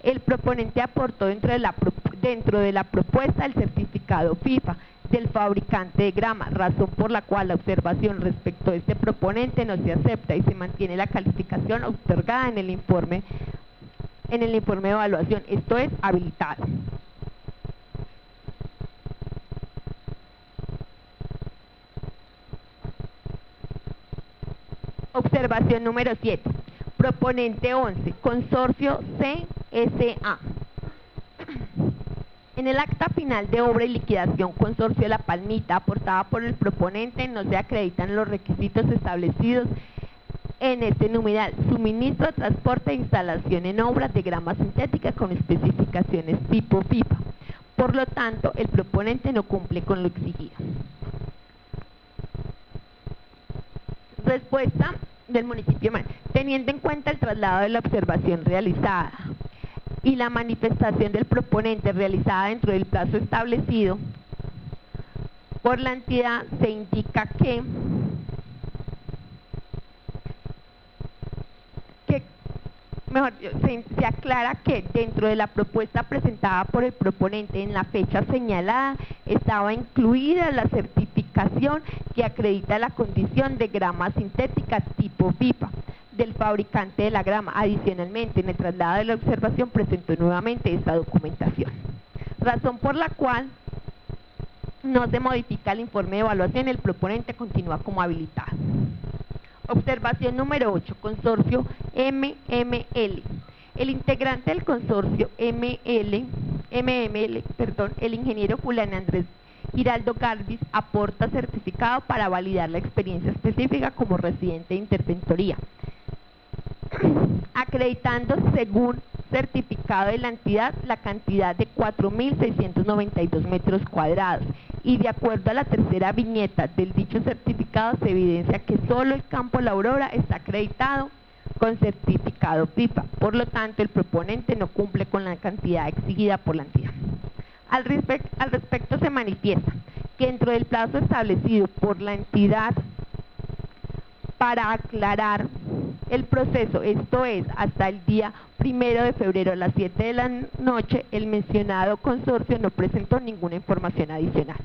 El proponente aportó dentro de la propuesta el certificado FIFA del fabricante de grama, razón por la cual la observación respecto a este proponente no se acepta y se mantiene la calificación otorgada en el informe de evaluación, esto es habilitado. Observación número 7. Proponente 11, Consorcio CSA. En el acta final de obra y liquidación Consorcio La Palmita, aportada por el proponente, no se acreditan los requisitos establecidos en este numeral: suministro, transporte e instalación en obras de grama sintética con especificaciones tipo FIFA. Por lo tanto, el proponente no cumple con lo exigido. Respuesta del municipio. Teniendo en cuenta el traslado de la observación realizada y la manifestación del proponente realizada dentro del plazo establecido por la entidad, se indica se aclara que dentro de la propuesta presentada por el proponente en la fecha señalada estaba incluida la certificación que acredita la condición de grama sintética tipo FIFA del fabricante de la grama. Adicionalmente, en el traslado de la observación presentó nuevamente esta documentación, razón por la cual no se modifica el informe de evaluación, el proponente continúa como habilitado. Observación número 8, Consorcio MML. El integrante del consorcio MML, el ingeniero Julián Andrés Giraldo Galvis, aporta certificado para validar la experiencia específica como residente de interventoría, acreditando según certificado de la entidad la cantidad de 4.692 metros cuadrados, y de acuerdo a la tercera viñeta del dicho certificado se evidencia que solo el campo La Aurora está acreditado con certificado FIFA. Por lo tanto, el proponente no cumple con la cantidad exigida por la entidad. Al respecto se manifiesta que dentro del plazo establecido por la entidad para aclarar el proceso, esto es, hasta el día 1 de febrero a las 7 de la noche, el mencionado consorcio no presentó ninguna información adicional.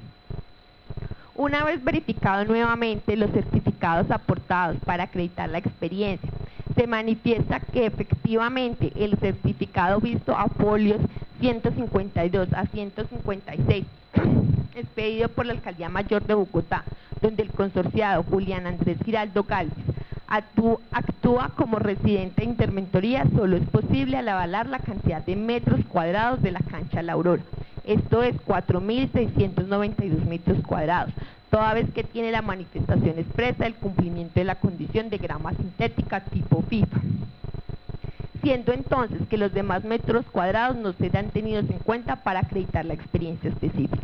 Una vez verificado nuevamente los certificados aportados para acreditar la experiencia, se manifiesta que efectivamente el certificado visto a folios 152 a 156 expedido por la Alcaldía Mayor de Bogotá, donde el consorciado Julián Andrés Giraldo Galvez actúa como residente de interventoría, solo es posible al avalar la cantidad de metros cuadrados de la cancha La Aurora, esto es 4.692 metros cuadrados, toda vez que tiene la manifestación expresa del cumplimiento de la condición de grama sintética tipo FIFA, siendo entonces que los demás metros cuadrados no serán tenidos en cuenta para acreditar la experiencia específica.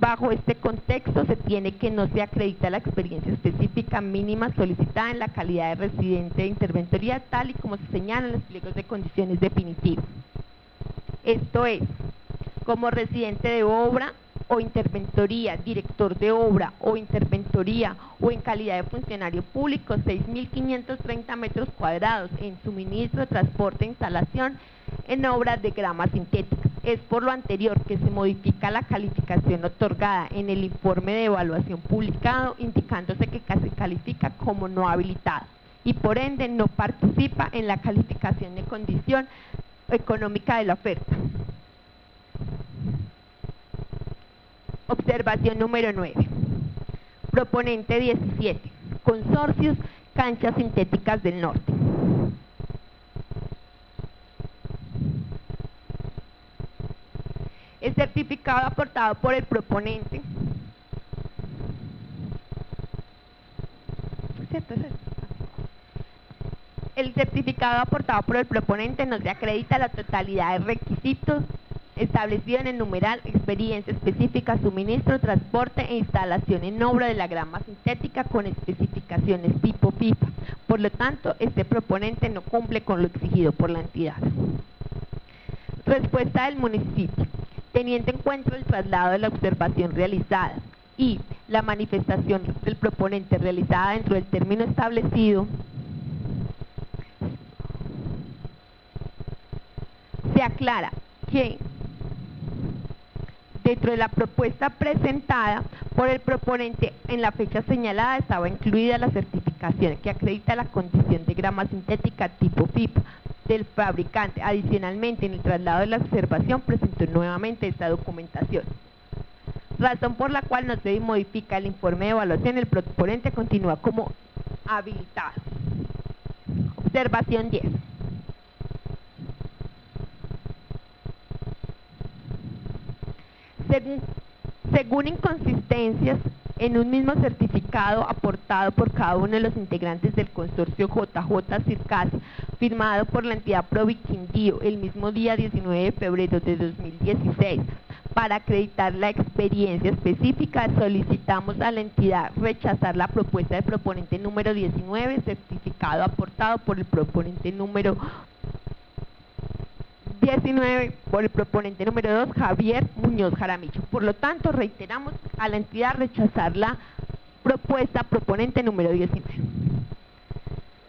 Bajo este contexto, se tiene que no se acredita la experiencia específica mínima solicitada en la calidad de residente de interventoría, tal y como se señala en los pliegos de condiciones definitivos. Esto es, como residente de obra o interventoría, director de obra o interventoría o en calidad de funcionario público, 6.530 metros cuadrados en suministro, transporte e instalación en obras de grama sintética. Es por lo anterior que se modifica la calificación otorgada en el informe de evaluación publicado, indicándose que se califica como no habilitado y por ende no participa en la calificación de condición económica de la oferta. Observación número 9. Proponente 17. Consorcios Canchas Sintéticas del Norte. El certificado aportado por el proponente. El certificado aportado por el proponente no se acredita la totalidad de requisitos establecido en el numeral experiencia específica, suministro, transporte e instalación en obra de la grama sintética con especificaciones tipo FIFA. Por lo tanto, este proponente no cumple con lo exigido por la entidad. Respuesta del municipio. Teniendo en cuenta el traslado de la observación realizada y la manifestación del proponente realizada dentro del término establecido, se aclara que dentro de la propuesta presentada por el proponente en la fecha señalada estaba incluida la certificación que acredita la condición de grama sintética tipo FIFA del fabricante. Adicionalmente, en el traslado de la observación presentó nuevamente esta documentación, razón por la cual no se modifica el informe de evaluación. El proponente continúa como habilitado. Observación 10. Según inconsistencias en un mismo certificado aportado por cada uno de los integrantes del consorcio JJ Circasa, firmado por la entidad Provi Quindío el mismo día 19 de febrero de 2016, para acreditar la experiencia específica, solicitamos a la entidad rechazar la propuesta del proponente número 19, certificado aportado por el proponente número 19 por el proponente número 2, Javier Muñoz Jaramillo. Por lo tanto, reiteramos a la entidad rechazar la propuesta proponente número 19.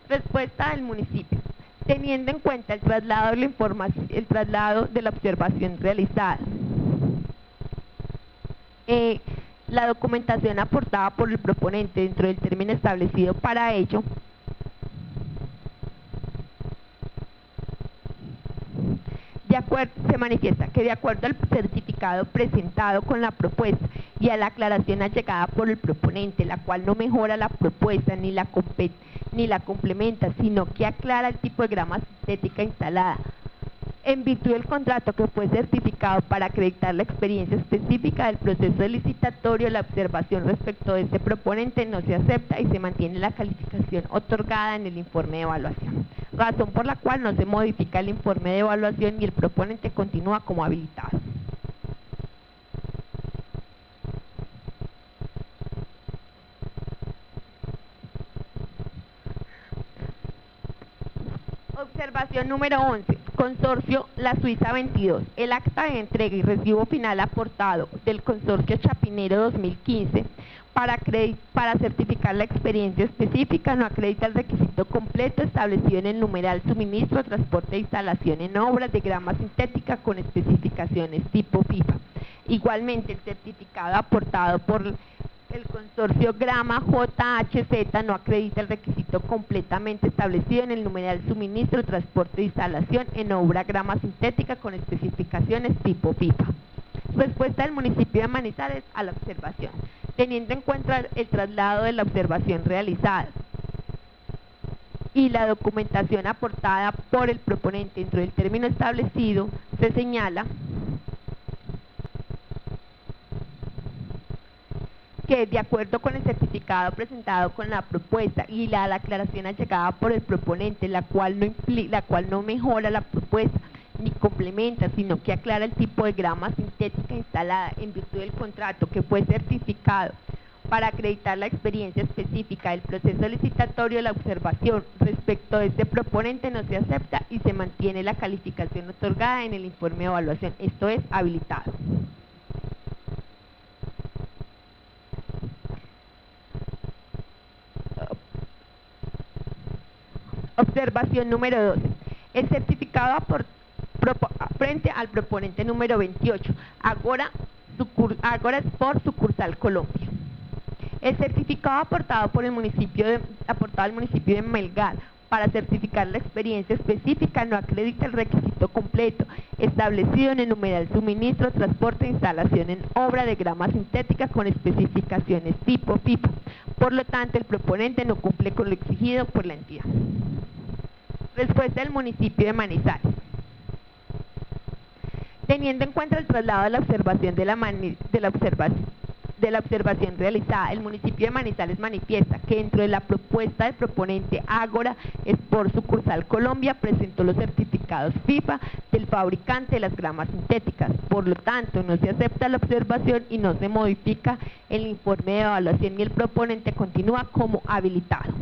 Respuesta del municipio. Teniendo en cuenta el traslado de la observación realizada, la documentación aportada por el proponente dentro del término establecido para ello, se manifiesta que de acuerdo al certificado presentado con la propuesta y a la aclaración allegada por el proponente, la cual no mejora la propuesta ni la complementa, sino que aclara el tipo de grama sintética instalada, en virtud del contrato que fue certificado para acreditar la experiencia específica del proceso licitatorio, la observación respecto de este proponente no se acepta y se mantiene la calificación otorgada en el informe de evaluación, razón por la cual no se modifica el informe de evaluación y el proponente continúa como habilitado. Observación número 11. Consorcio La Suiza 22. El acta de entrega y recibo final aportado del Consorcio Chapinero 2015 para certificar la experiencia específica no acredita el requisito completo establecido en el numeral suministro, transporte e instalación en obras de grama sintética con especificaciones tipo FIFA. Igualmente, el certificado aportado por el consorcio Grama JHZ no acredita el requisito completamente establecido en el numeral suministro, transporte e instalación en obra grama sintética con especificaciones tipo FIFA. Respuesta del municipio de Manizales a la observación. Teniendo en cuenta el traslado de la observación realizada y la documentación aportada por el proponente dentro del término establecido, se señala que de acuerdo con el certificado presentado con la propuesta y la aclaración allegada por el proponente, la cual no mejora la propuesta ni complementa, sino que aclara el tipo de grama sintética instalada en virtud del contrato que fue certificado para acreditar la experiencia específica del proceso licitatorio de la observación respecto de este proponente no se acepta y se mantiene la calificación otorgada en el informe de evaluación, esto es habilitado. Observación número 12. El certificado frente al proponente número 28, Agora Sport Sucursal Colombia. El certificado aportado al municipio de Melgar para certificar la experiencia específica no acredita el requisito completo establecido en el numeral suministro, transporte e instalación en obra de grama sintética con especificaciones tipo FIFA. Por lo tanto, el proponente no cumple con lo exigido por la entidad. Respuesta del municipio de Manizales. Teniendo en cuenta el traslado de la observación realizada, el municipio de Manizales manifiesta que dentro de la propuesta del proponente Agora Sport Sucursal Colombia presentó los certificados FIFA del fabricante de las gramas sintéticas. Por lo tanto, no se acepta la observación y no se modifica el informe de evaluación y el proponente continúa como habilitado.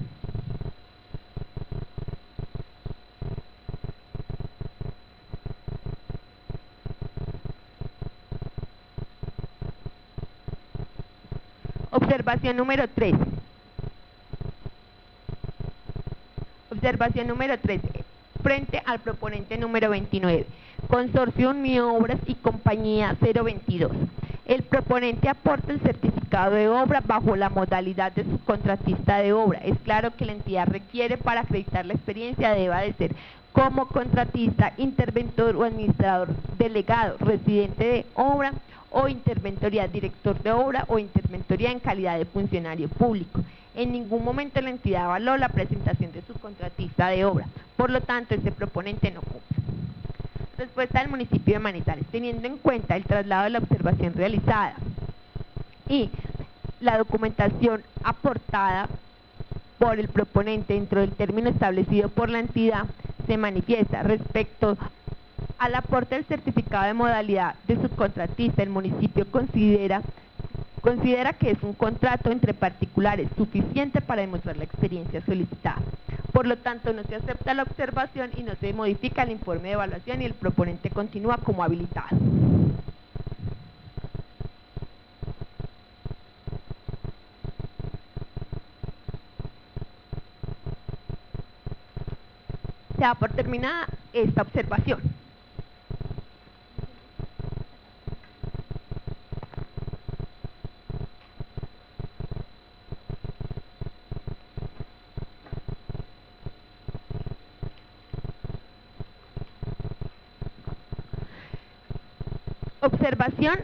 Observación número 3. Observación número 3. Frente al proponente número 29. Consorcio Uniobras y Compañía 022. El proponente aporta el certificado de obra bajo la modalidad de subcontratista de obra. Es claro que la entidad requiere para acreditar la experiencia deba de ser como contratista, interventor o administrador delegado, residente de obra o interventoría, director de obra o interventoría en calidad de funcionario público. En ningún momento la entidad avaló la presentación de subcontratista de obra, por lo tanto este proponente no cumple. Respuesta del municipio de Manizales. Teniendo en cuenta el traslado de la observación realizada y la documentación aportada por el proponente dentro del término establecido por la entidad, se manifiesta respecto al aporte del certificado de modalidad de subcontratista. El municipio considera que es un contrato entre particulares suficiente para demostrar la experiencia solicitada. Por lo tanto, no se acepta la observación y no se modifica el informe de evaluación y el proponente continúa como habilitado. Se da por terminada esta observación. Observación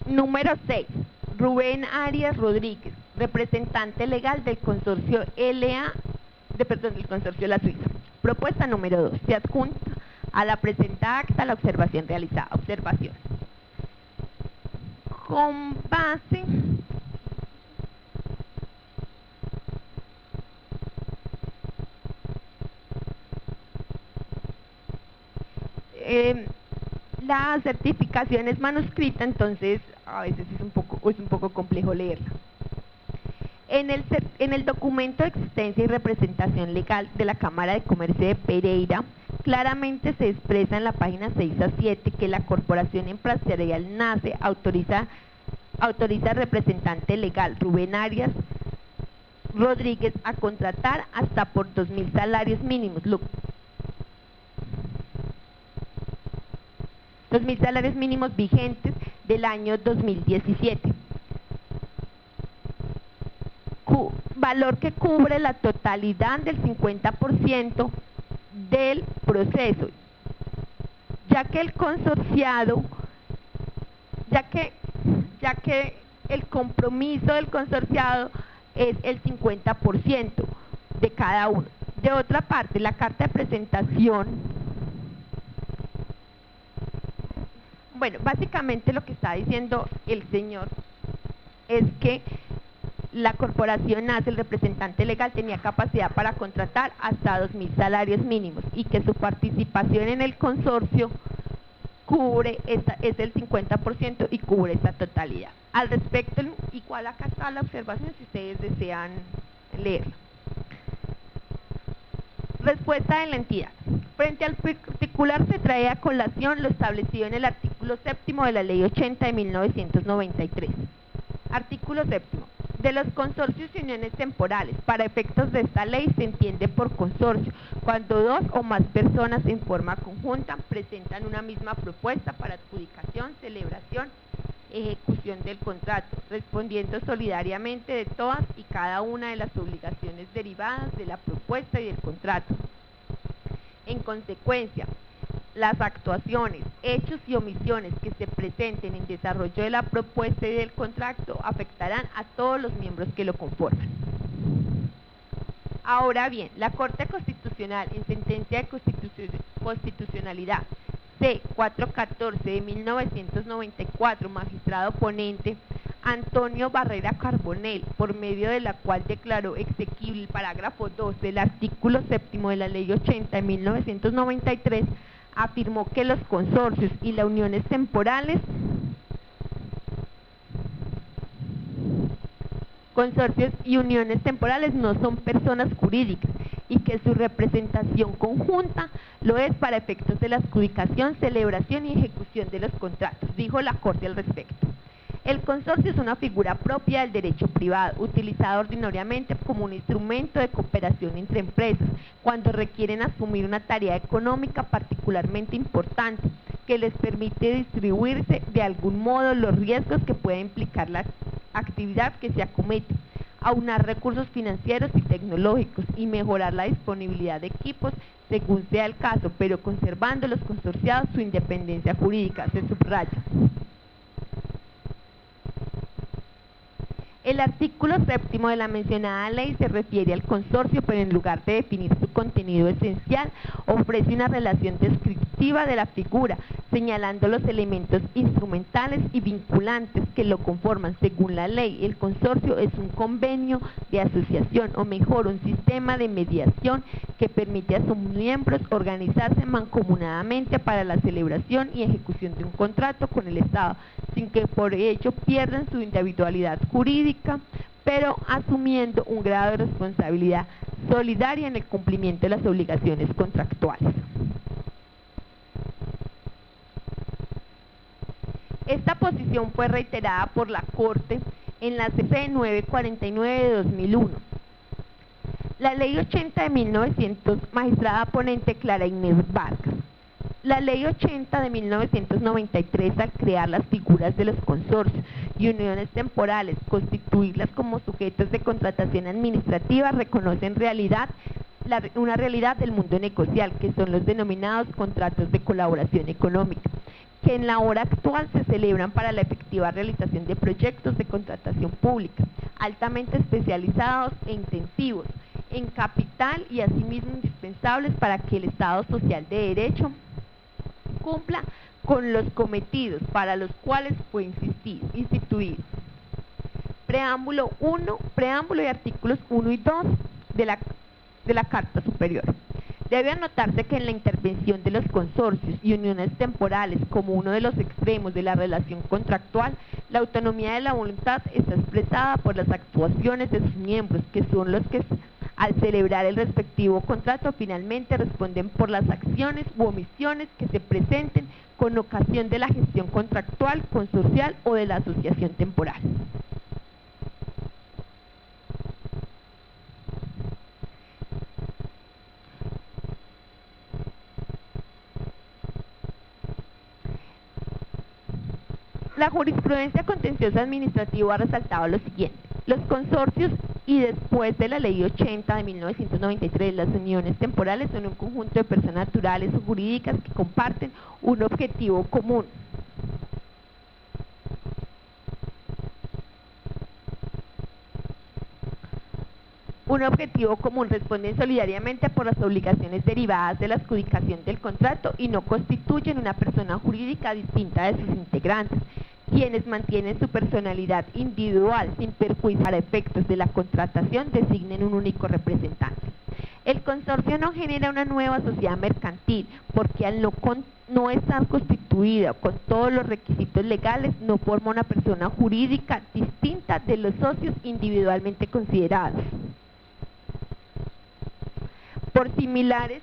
número 6. Rubén Arias Rodríguez, representante legal del consorcio del consorcio La Suiza. Propuesta número 2. Se adjunta a la presentada acta la observación realizada. Observación. Con base la certificación es manuscrita, entonces a veces es un poco complejo leerla. En el documento de existencia y representación legal de la Cámara de Comercio de Pereira, claramente se expresa en la página 6 a 7 que la corporación empresarial nace, autoriza al representante legal Rubén Arias Rodríguez a contratar hasta por 2.000 salarios mínimos. 2.000 salarios mínimos vigentes del año 2017. Valor que cubre la totalidad del 50% del proceso, ya que el consorciado, ya que el compromiso del consorciado es el 50% de cada uno. De otra parte, la carta de presentación, bueno, básicamente lo que está diciendo el señor es que la corporación nace, el representante legal tenía capacidad para contratar hasta 2.000 salarios mínimos y que su participación en el consorcio es el 50% y cubre esa totalidad. Al respecto, igual acá está la observación si ustedes desean leerla. Respuesta de la entidad. Frente al particular se trae a colación lo establecido en el artículo 7º de la Ley 80 de 1993. Artículo 7º. De los consorcios y uniones temporales, para efectos de esta ley se entiende por consorcio cuando dos o más personas en forma conjunta presentan una misma propuesta para adjudicación, celebración, ejecución del contrato, respondiendo solidariamente de todas y cada una de las obligaciones derivadas de la propuesta y del contrato. En consecuencia, las actuaciones, hechos y omisiones que se presenten en desarrollo de la propuesta y del contrato afectarán a todos los miembros que lo conforman. Ahora bien, la Corte Constitucional, en sentencia de constitucionalidad C-414 de 1994, magistrado ponente Antonio Barrera Carbonell, por medio de la cual declaró exequible el parágrafo 2 del artículo 7º de la Ley 80 de 1993, afirmó que los consorcios y las uniones temporales no son personas jurídicas y que su representación conjunta lo es para efectos de la adjudicación, celebración y ejecución de los contratos, dijo la Corte al respecto. El consorcio es una figura propia del derecho privado, utilizada ordinariamente como un instrumento de cooperación entre empresas, cuando requieren asumir una tarea económica particularmente importante, que les permite distribuirse de algún modo los riesgos que puede implicar la actividad que se acomete, aunar recursos financieros y tecnológicos y mejorar la disponibilidad de equipos según sea el caso, pero conservando los consorciados su independencia jurídica, se subraya. El artículo 7º de la mencionada ley se refiere al consorcio, pero en lugar de definir su contenido esencial, ofrece una relación descriptiva de la figura, señalando los elementos instrumentales y vinculantes que lo conforman. Según la ley, el consorcio es un convenio de asociación, o mejor, un sistema de mediación que permite a sus miembros organizarse mancomunadamente para la celebración y ejecución de un contrato con el Estado, sin que por ello pierdan su individualidad jurídica, pero asumiendo un grado de responsabilidad solidaria en el cumplimiento de las obligaciones contractuales. Esta posición fue reiterada por la Corte en la CC 949 de 2001. La Ley 80 de 1900, magistrada ponente Clara Inés Vargas. La Ley 80 de 1993, al crear las figuras de los consorcios y uniones temporales, constituirlas como sujetos de contratación administrativa, reconoce en realidad una realidad del mundo negocial, que son los denominados contratos de colaboración económica, que en la hora actual se celebran para la efectiva realización de proyectos de contratación pública, altamente especializados e intensivos en capital y asimismo indispensables para que el Estado social de derecho cumpla con los cometidos para los cuales fue instituido. Preámbulo y artículos 1 y 2 de la Carta Superior. Debe anotarse que en la intervención de los consorcios y uniones temporales como uno de los extremos de la relación contractual, la autonomía de la voluntad está expresada por las actuaciones de sus miembros, que son los que Al celebrar el respectivo contrato, finalmente responden por las acciones u omisiones que se presenten con ocasión de la gestión contractual, consorcial o de la asociación temporal. La jurisprudencia contenciosa administrativa ha resaltado lo siguiente: los consorcios y después de la Ley 80 de 1993, las uniones temporales son un conjunto de personas naturales o jurídicas que comparten un objetivo común. Responden solidariamente por las obligaciones derivadas de la adjudicación del contrato y no constituyen una persona jurídica distinta de sus integrantes, quienes mantienen su personalidad individual sin perjuicio para efectos de la contratación designen un único representante. El consorcio no genera una nueva sociedad mercantil porque al no estar constituida con todos los requisitos legales no forma una persona jurídica distinta de los socios individualmente considerados. Por similares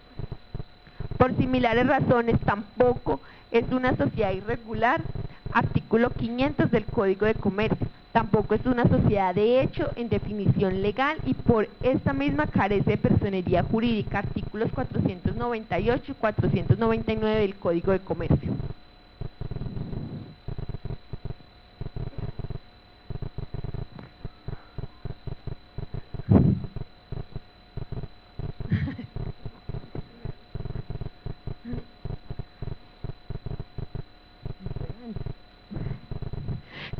razones, tampoco es una sociedad irregular, artículo 500 del Código de Comercio. Tampoco es una sociedad de hecho en definición legal y por esta misma carece de personería jurídica, artículos 498 y 499 del Código de Comercio.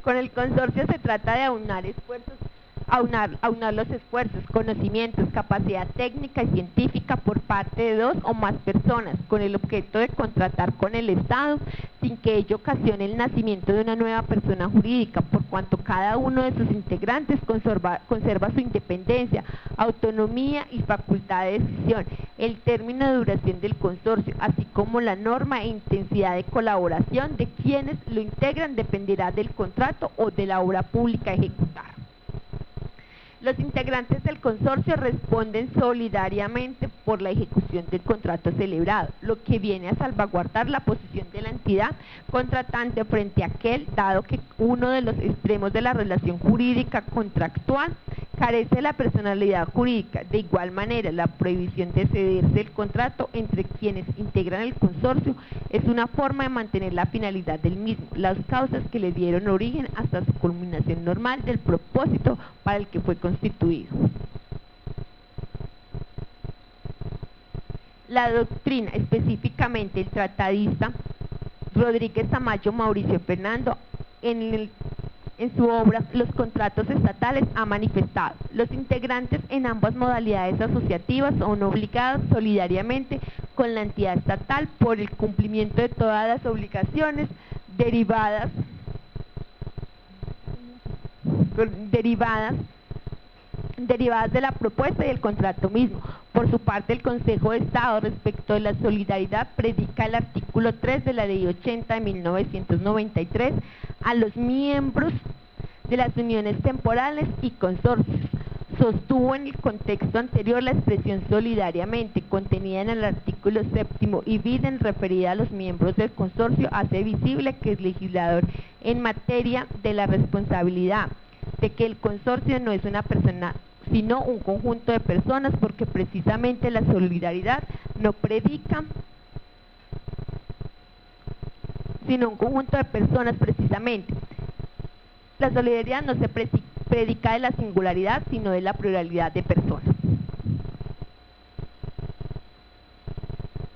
Con el consorcio se trata de aunar los esfuerzos, conocimientos, capacidad técnica y científica por parte de dos o más personas, con el objeto de contratar con el Estado, sin que ello ocasione el nacimiento de una nueva persona jurídica, por cuanto cada uno de sus integrantes conserva su independencia, autonomía y facultad de decisión. El término de duración del consorcio, así como la norma e intensidad de colaboración de quienes lo integran, dependerá del contrato o de la obra pública a ejecutar. Los integrantes del consorcio responden solidariamente por la ejecución del contrato celebrado, lo que viene a salvaguardar la posición de la entidad contratante frente a aquel, dado que uno de los extremos de la relación jurídica contractual carece de la personalidad jurídica. De igual manera, la prohibición de cederse el contrato entre quienes integran el consorcio es una forma de mantener la finalidad del mismo, las causas que le dieron origen hasta su culminación normal del propósito para el que fue constituido. La doctrina, específicamente el tratadista Rodríguez Tamayo Mauricio Fernando, en su obra Los contratos estatales ha manifestado: los integrantes en ambas modalidades asociativas son obligados solidariamente con la entidad estatal por el cumplimiento de todas las obligaciones derivadas de la propuesta y el contrato mismo. Por su parte, el Consejo de Estado, respecto de la solidaridad, predica el artículo 3 de la Ley 80 de 1993 a los miembros de las uniones temporales y consorcios. Sostuvo en el contexto anterior la expresión solidariamente contenida en el artículo 7º y Biden, referida a los miembros del consorcio, hace visible que el legislador en materia de la responsabilidad de que el consorcio no es una persona sino un conjunto de personas, porque precisamente la solidaridad no predica sino un conjunto de personas. Precisamente la solidaridad no se predica de la singularidad sino de la pluralidad de personas.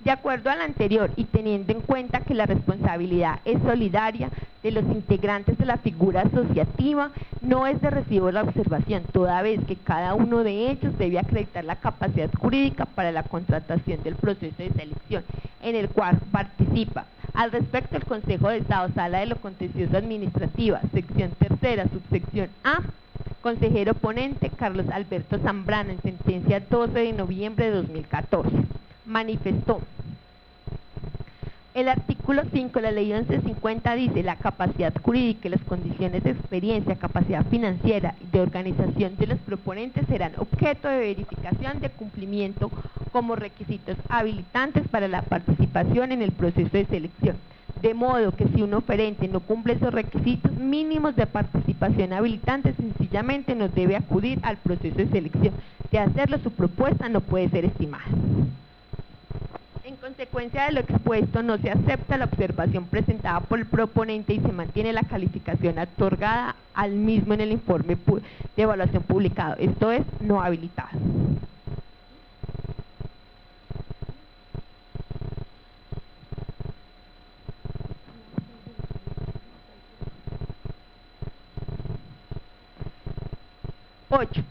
De acuerdo al anterior y teniendo en cuenta que la responsabilidad es solidaria de los integrantes de la figura asociativa, no es de recibo la observación, toda vez que cada uno de ellos debe acreditar la capacidad jurídica para la contratación del proceso de selección en el cual participa. Al respecto, el Consejo de Estado, Sala de lo Contencioso Administrativa, sección tercera, subsección A, consejero ponente Carlos Alberto Zambrano, en sentencia 12 de noviembre de 2014, manifestó: El artículo 5 de la ley 1150 dice: la capacidad jurídica y las condiciones de experiencia, capacidad financiera y de organización de los proponentes serán objeto de verificación de cumplimiento como requisitos habilitantes para la participación en el proceso de selección. De modo que si un oferente no cumple esos requisitos mínimos de participación habilitantes, sencillamente no debe acudir al proceso de selección. De hacerlo, su propuesta no puede ser estimada. En consecuencia de lo expuesto, no se acepta la observación presentada por el proponente y se mantiene la calificación otorgada al mismo en el informe de evaluación publicado, esto es, no habilitado. Ocho.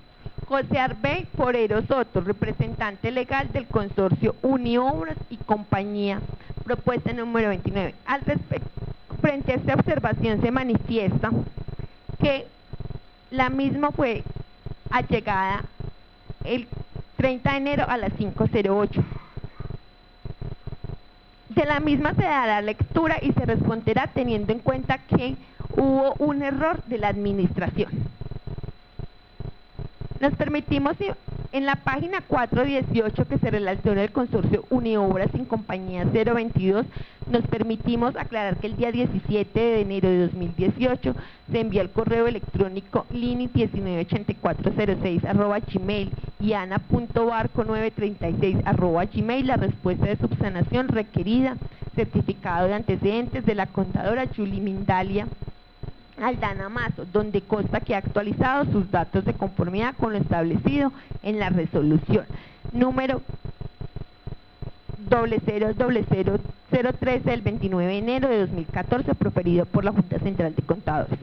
José Arbey Forero Soto, representante legal del consorcio Uniobras y Compañía, propuesta número 29. Al respecto, frente a esta observación se manifiesta que la misma fue allegada el 30 de enero a las 5:08. De la misma se dará lectura y se responderá teniendo en cuenta que hubo un error de la administración. Nos permitimos, en la página 418 que se realizó en el consorcio Uniobras sin Compañía 022, nos permitimos aclarar que el día 17 de enero de 2018 se envió el correo electrónico lini198406@gmail y ana.barco936@gmail la respuesta de subsanación requerida, certificado de antecedentes de la contadora Julie Mindalia Aldana Mazo, donde consta que ha actualizado sus datos de conformidad con lo establecido en la resolución número 000013 del 29 de enero de 2014 proferido por la Junta Central de Contadores,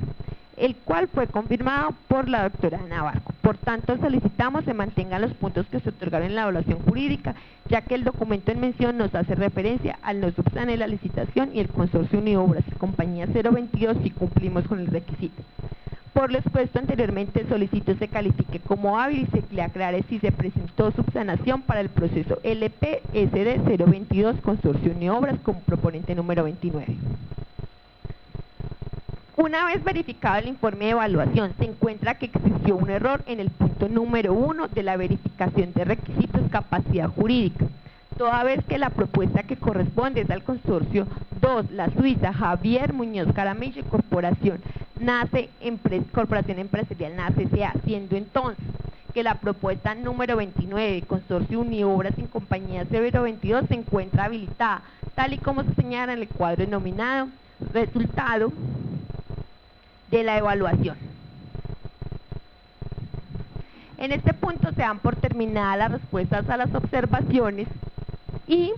el cual fue confirmado por la doctora Ana Barco. Por tanto, solicitamos se mantengan los puntos que se otorgaron en la evaluación jurídica, ya que el documento en mención nos hace referencia al no subsanar la licitación y el consorcio Uniobras y Compañía 022 si cumplimos con el requisito. Por lo expuesto anteriormente, solicito se califique como hábil y se le aclare si se presentó subsanación para el proceso LPSD 022 Consorcio Uniobras como proponente número 29. Una vez verificado el informe de evaluación, se encuentra que existió un error en el punto número 1 de la verificación de requisitos capacidad jurídica, toda vez que la propuesta que corresponde es al consorcio 2, la Suiza Javier Muñoz Caramillo Corporación Empresarial NACE S.A., siendo entonces que la propuesta número 29, Consorcio Uniobras sin Compañía 022, se encuentra habilitada, tal y como se señala en el cuadro denominado resultado de la evaluación. En este punto se dan por terminadas las respuestas a las observaciones y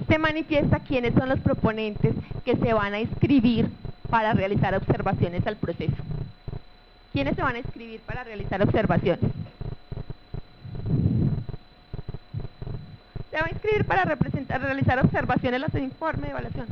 se manifiesta quiénes son los proponentes que se van a inscribir para realizar observaciones al proceso. ¿Quiénes se van a inscribir para realizar observaciones? Se va a inscribir para realizar observaciones al informe de evaluación.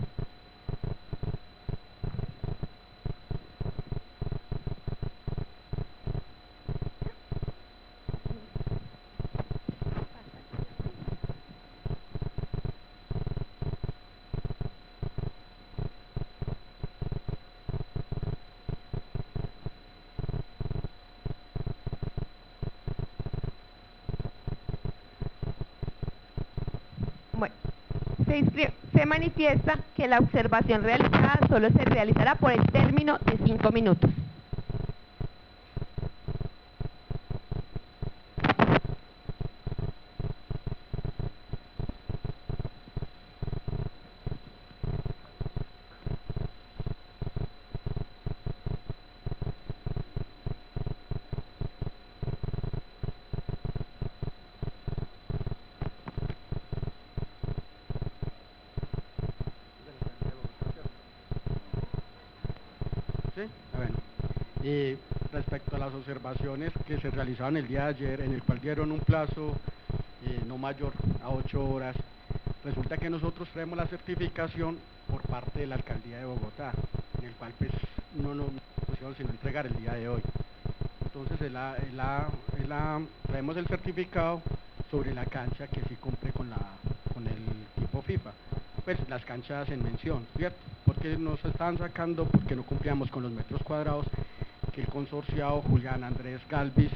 Bueno, se manifiesta que la observación realizada solo se realizará por el término de 5 minutos. Bueno, respecto a las observaciones que se realizaron el día de ayer, en el cual dieron un plazo no mayor a 8 horas, resulta que nosotros traemos la certificación por parte de la Alcaldía de Bogotá, en el cual pues no nos pusieron sino entregar el día de hoy. Entonces traemos el certificado sobre la cancha que sí cumple con el tipo FIFA, pues las canchas en mención, ¿cierto? Porque nos estaban sacando porque no cumplíamos con los metros cuadrados que el consorciado Julián Andrés Galvis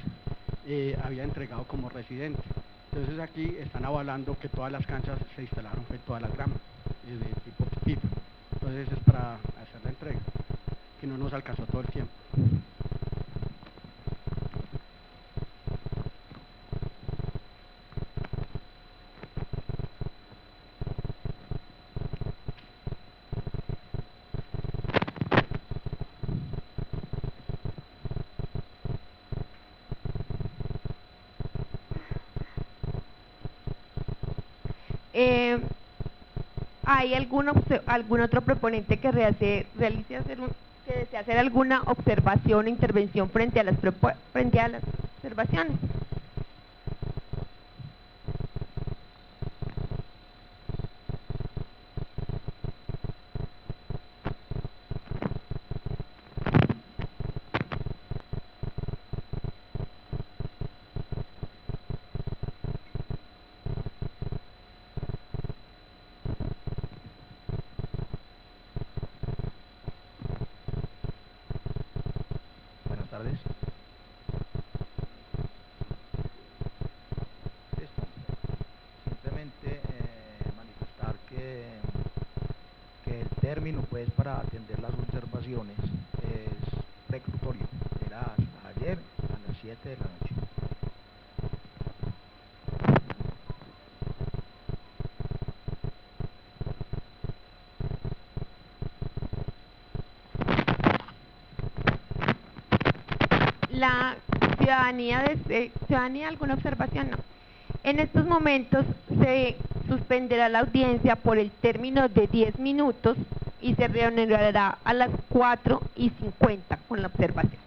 había entregado como residente. Entonces aquí están avalando que todas las canchas se instalaron, fue toda la grama de tipo FIFA. Entonces es para hacer la entrega, que no nos alcanzó todo el tiempo. ¿Hay algún otro proponente que que desea hacer alguna observación o intervención frente a las observaciones? Buenas tardes. Listo. Simplemente manifestar que el término pues para atender las observaciones es preclutorio. Era hasta ayer a las 7 de la noche. La ciudadanía, ¿alguna observación? No. En estos momentos se suspenderá la audiencia por el término de 10 minutos y se reanudará a las 4:50 con la observación.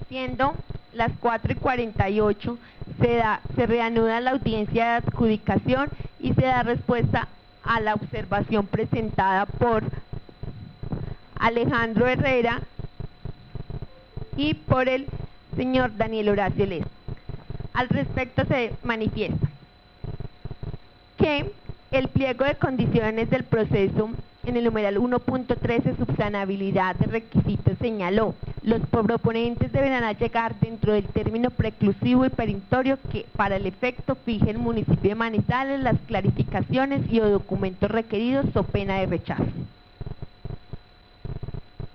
Siendo las 4:48, se reanuda la audiencia de adjudicación y se da respuesta a la observación presentada por Alejandro Herrera y por el señor Daniel Horacio Les. Al respecto se manifiesta que el pliego de condiciones del proceso en el numeral 1.13 subsanabilidad de requisitos señaló: los proponentes deberán llegar dentro del término preclusivo y perentorio que para el efecto fije el municipio de Manizales las clarificaciones y o documentos requeridos o pena de rechazo.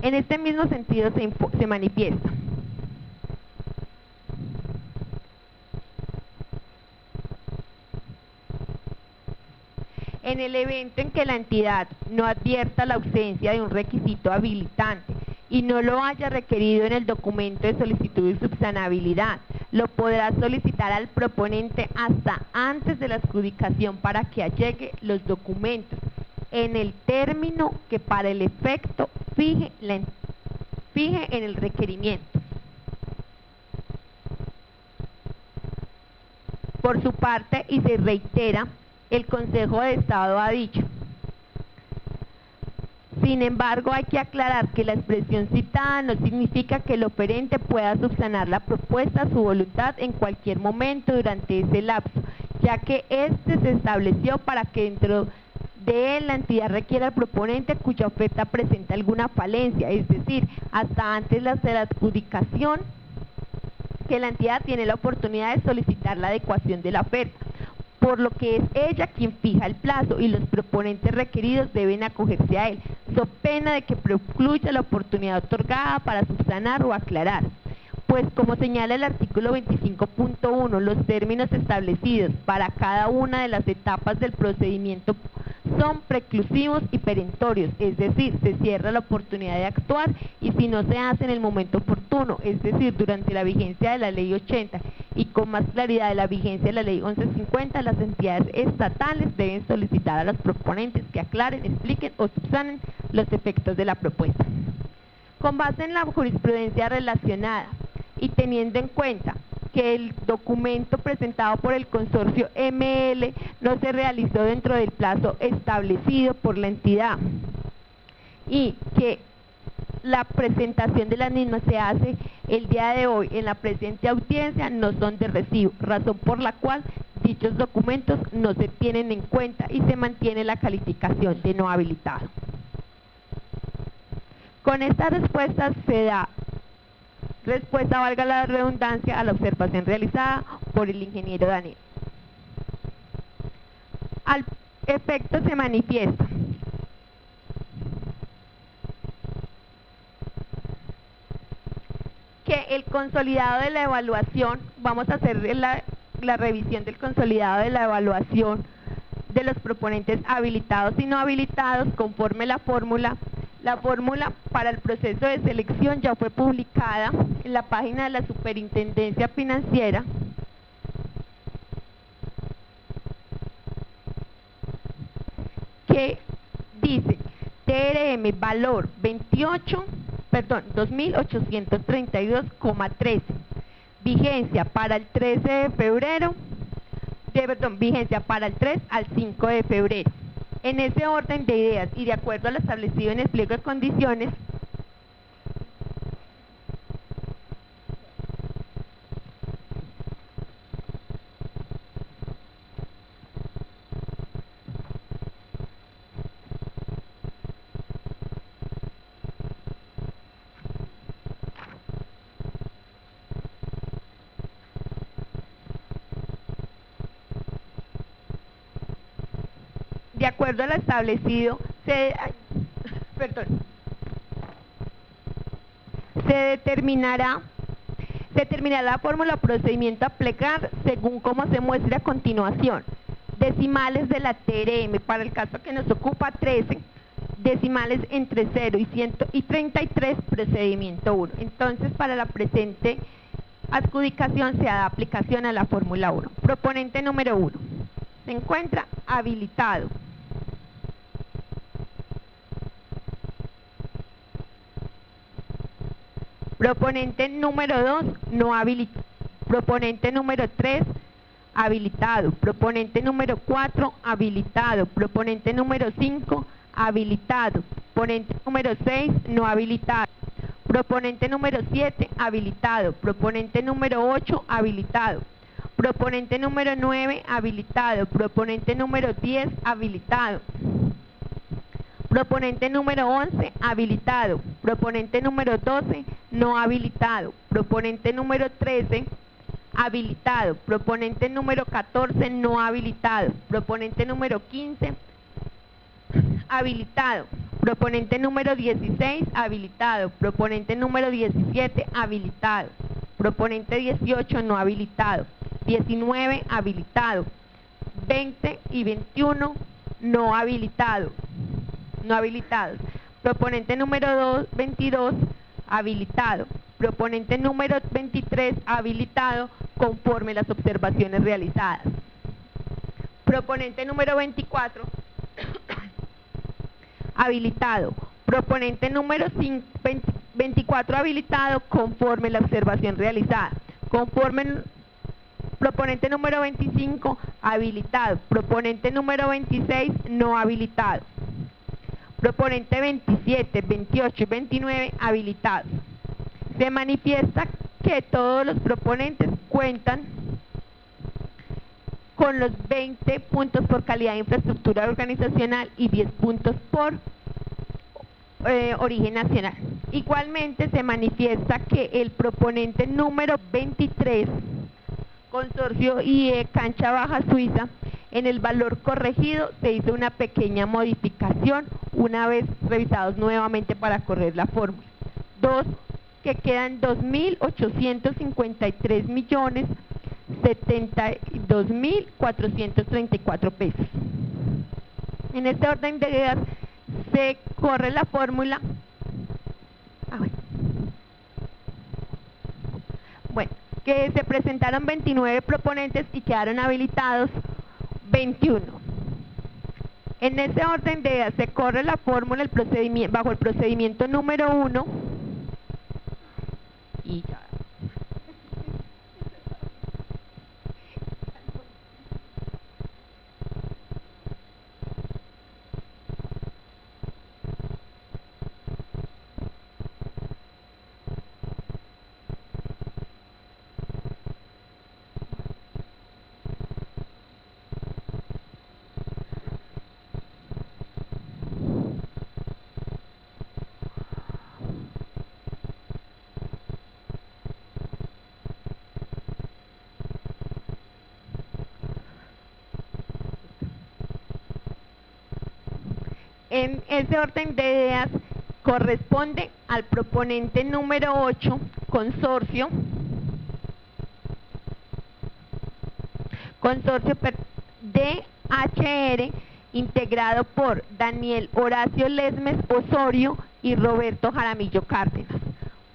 En este mismo sentido se manifiesta en el evento en que la entidad no advierta la ausencia de un requisito habilitante y no lo haya requerido en el documento de solicitud de subsanabilidad, lo podrá solicitar al proponente hasta antes de la adjudicación para que allegue los documentos en el término que para el efecto fije en el requerimiento. Por su parte, y se reitera, el Consejo de Estado ha dicho: sin embargo, hay que aclarar que la expresión citada no significa que el oferente pueda subsanar la propuesta a su voluntad en cualquier momento durante ese lapso, ya que este se estableció para que dentro de él la entidad requiera al proponente cuya oferta presenta alguna falencia, es decir, hasta antes de la adjudicación, que la entidad tiene la oportunidad de solicitar la adecuación de la oferta, por lo que es ella quien fija el plazo y los proponentes requeridos deben acogerse a él, so pena de que precluya la oportunidad otorgada para subsanar o aclarar. Pues como señala el artículo 25.1, los términos establecidos para cada una de las etapas del procedimiento son preclusivos y perentorios, es decir, se cierra la oportunidad de actuar y si no se hace en el momento oportuno, es decir, durante la vigencia de la Ley 80 y con más claridad de la vigencia de la Ley 1150, las entidades estatales deben solicitar a los proponentes que aclaren, expliquen o subsanen los efectos de la propuesta. Con base en la jurisprudencia relacionada y teniendo en cuenta que el documento presentado por el consorcio ML no se realizó dentro del plazo establecido por la entidad y que la presentación de las mismas se hace el día de hoy en la presente audiencia, no son de recibo, razón por la cual dichos documentos no se tienen en cuenta y se mantiene la calificación de no habilitado. Con esta respuesta se da respuesta, valga la redundancia, a la observación realizada por el ingeniero Daniel. Al efecto se manifiesta que el consolidado de la evaluación, vamos a hacer la revisión del consolidado de la evaluación de los proponentes habilitados y no habilitados conforme la fórmula. La fórmula para el proceso de selección ya fue publicada en la página de la Superintendencia Financiera, que dice TRM valor 2.832,13, vigencia para el 13 de febrero, vigencia para el 3 al 5 de febrero. En ese orden de ideas y de acuerdo a lo establecido en el pliego de condiciones, de acuerdo a lo establecido, se determinará la fórmula o procedimiento a aplicar según como se muestre a continuación. Decimales de la TRM, para el caso que nos ocupa 13, decimales entre 0 y 33, procedimiento 1. Entonces, para la presente adjudicación se da aplicación a la fórmula 1. Proponente número 1. Se encuentra habilitado. Proponente número 2, no habilitado. Proponente número 3, habilitado. Proponente número 4, habilitado. Proponente número 5, habilitado. Proponente número 6, no habilitado. Proponente número 7, habilitado. Proponente número 8, habilitado. Proponente número 9, habilitado. Proponente número 10, habilitado. Proponente número 11, habilitado. Proponente número 12, no habilitado. Proponente número 13, habilitado. Proponente número 14, no habilitado. Proponente número 15, habilitado. Proponente número 16, habilitado. Proponente número 17, habilitado. Proponente 18, no habilitado. 19, habilitado. 20 y 21, no habilitado. No habilitados. Proponente número 22, habilitado. Proponente número 23, habilitado conforme las observaciones realizadas. Proponente número 24, habilitado. Proponente número 24, habilitado conforme la observación realizada. Proponente número 25, habilitado. Proponente número 26, no habilitado. Proponente 27, 28 y 29, habilitados. Se manifiesta que todos los proponentes cuentan con los 20 puntos por calidad de infraestructura organizacional y 10 puntos por origen nacional. Igualmente se manifiesta que el proponente número 23, Consorcio IE Cancha Baja Suiza, en el valor corregido se hizo una pequeña modificación una vez revisados nuevamente para correr la fórmula. Que quedan 2.853.072.434 pesos. En este orden de ideas se corre la fórmula. Bueno, que se presentaron 29 proponentes y quedaron habilitados 21. En ese orden de ideas se corre la fórmula bajo el procedimiento número 1 y ya. En ese orden de ideas corresponde al proponente número 8, Consorcio DHR, integrado por Daniel Horacio Lesmes Osorio y Roberto Jaramillo Cárdenas.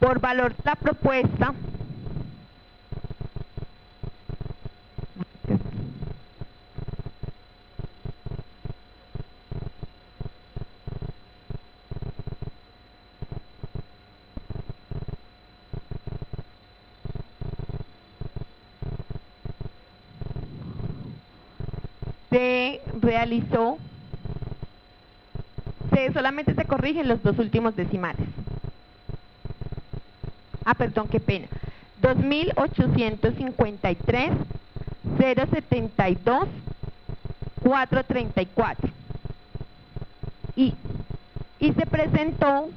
Por valor de la propuesta, se realizó, solamente se corrigen los dos últimos decimales. Perdón, qué pena. 2.853.072.434. Y se presentó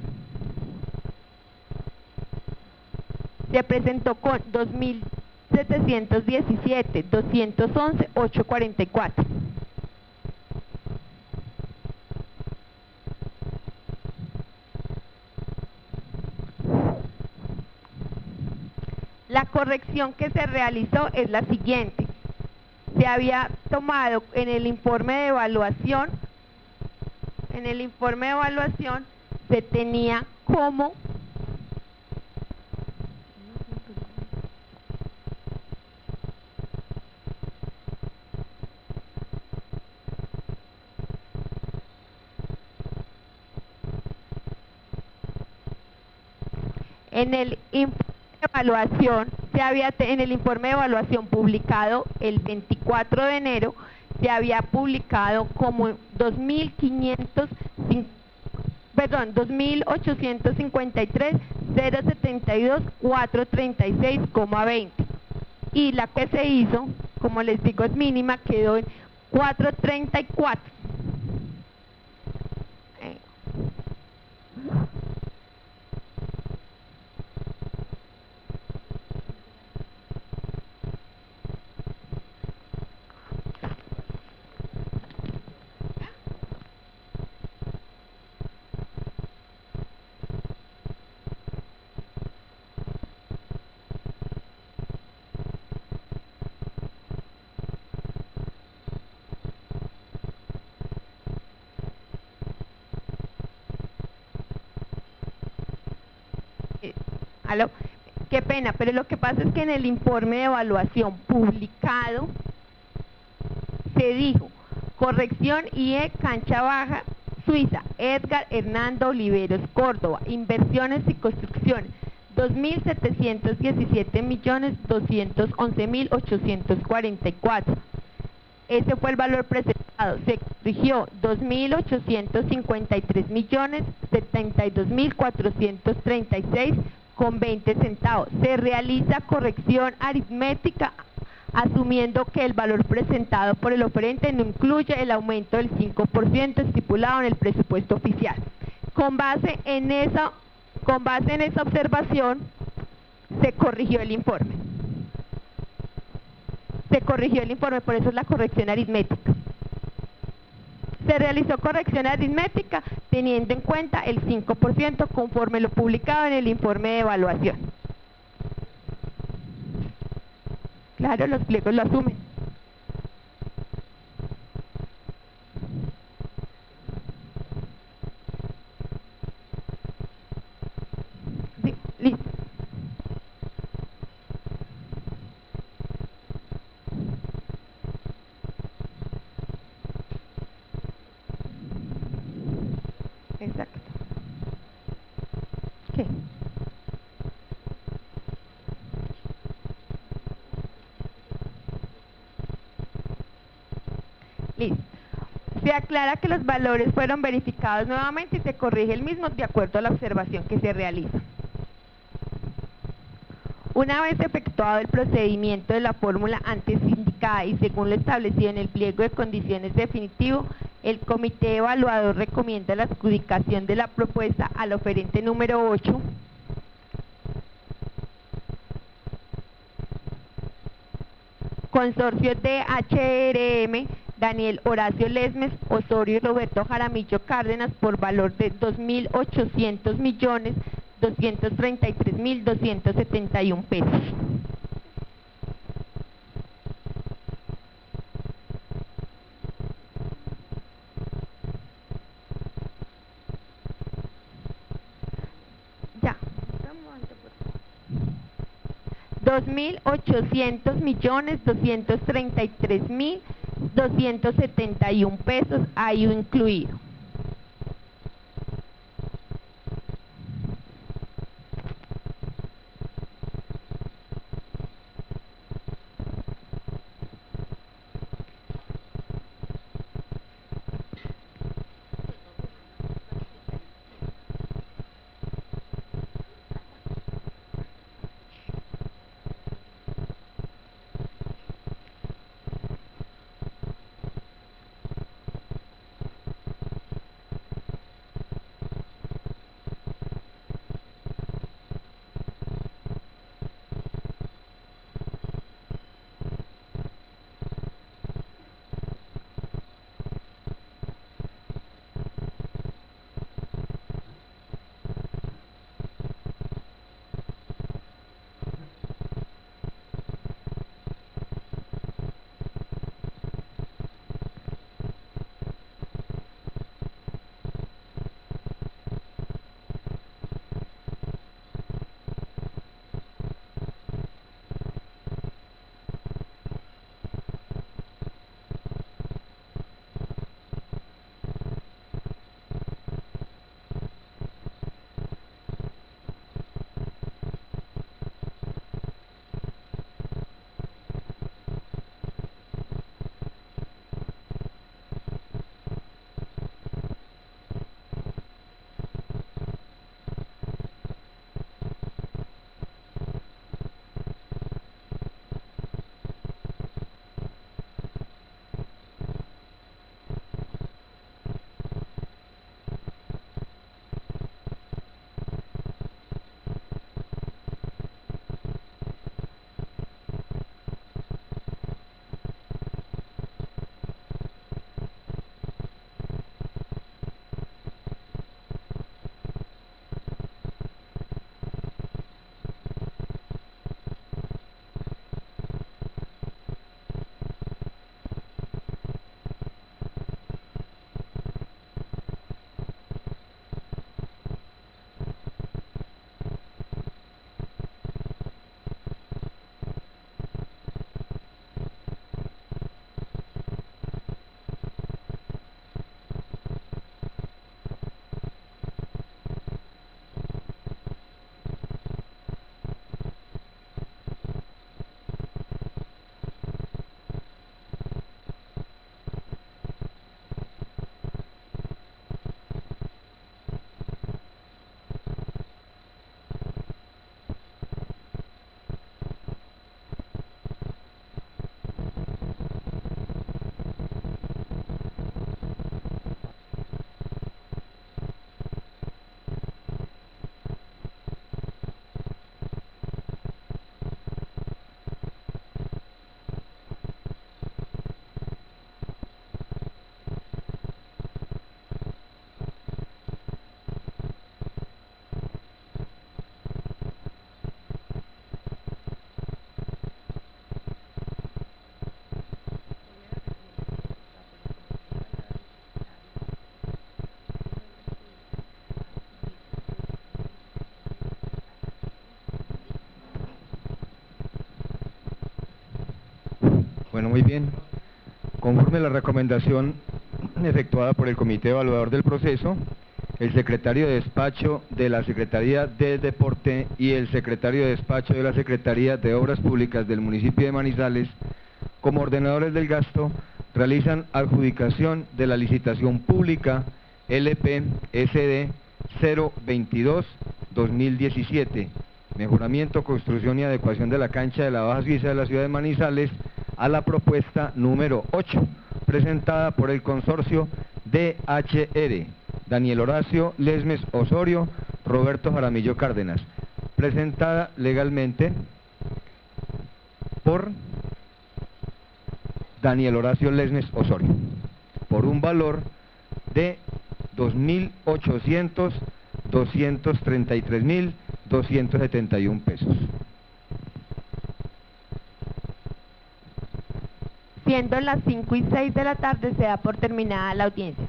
con 2.717.211.844. La corrección que se realizó es la siguiente. Se había tomado en el informe de evaluación, se tenía como En el informe de evaluación, en el informe de evaluación publicado el 24 de enero, se había publicado como 2.853.072.436,20. Y la que se hizo, como les digo, es mínima, quedó en 434. ¿Aló? Qué pena, pero lo que pasa es que en el informe de evaluación publicado se dijo: corrección IE Cancha Baja Suiza, Edgar Hernando Oliveros, Córdoba, inversiones y construcciones, 2.717.211.844. Ese fue el valor presentado. Se corrigió 2.852.072.436,20 centavos. Se realiza corrección aritmética asumiendo que el valor presentado por el oferente no incluye el aumento del 5% estipulado en el presupuesto oficial. Con base en esa observación, se corrigió el informe. Por eso es la corrección aritmética. Se realizó corrección aritmética teniendo en cuenta el 5% conforme lo publicado en el informe de evaluación. Claro, los pliegos lo asumen. Sí, listo. Exacto. ¿Qué? Listo. Se aclara que los valores fueron verificados nuevamente y se corrige el mismo de acuerdo a la observación que se realiza. Una vez efectuado el procedimiento de la fórmula antes indicada y según lo establecido en el pliego de condiciones definitivo, el comité evaluador recomienda la adjudicación de la propuesta al oferente número 8, Consorcio DHRM, Daniel Horacio Lesmes, Osorio y Roberto Jaramillo Cárdenas, por valor de 2.800.233.271 pesos. Ya. 2.800.233.271 pesos, ahí incluido. Bueno, muy bien. Conforme a la recomendación efectuada por el Comité Evaluador del Proceso, el secretario de despacho de la Secretaría de Deporte y el secretario de despacho de la Secretaría de Obras Públicas del municipio de Manizales, como ordenadores del gasto, realizan adjudicación de la licitación pública LP-SD 022-2017, mejoramiento, construcción y adecuación de la cancha de la Baja Suiza de la ciudad de Manizales, a la propuesta número 8, presentada por el consorcio DHR, Daniel Horacio Lesmes Osorio, Roberto Jaramillo Cárdenas, presentada legalmente por Daniel Horacio Lesmes Osorio, por un valor de 2.800.233.271 pesos. Siendo las 5:06 de la tarde, se da por terminada la audiencia.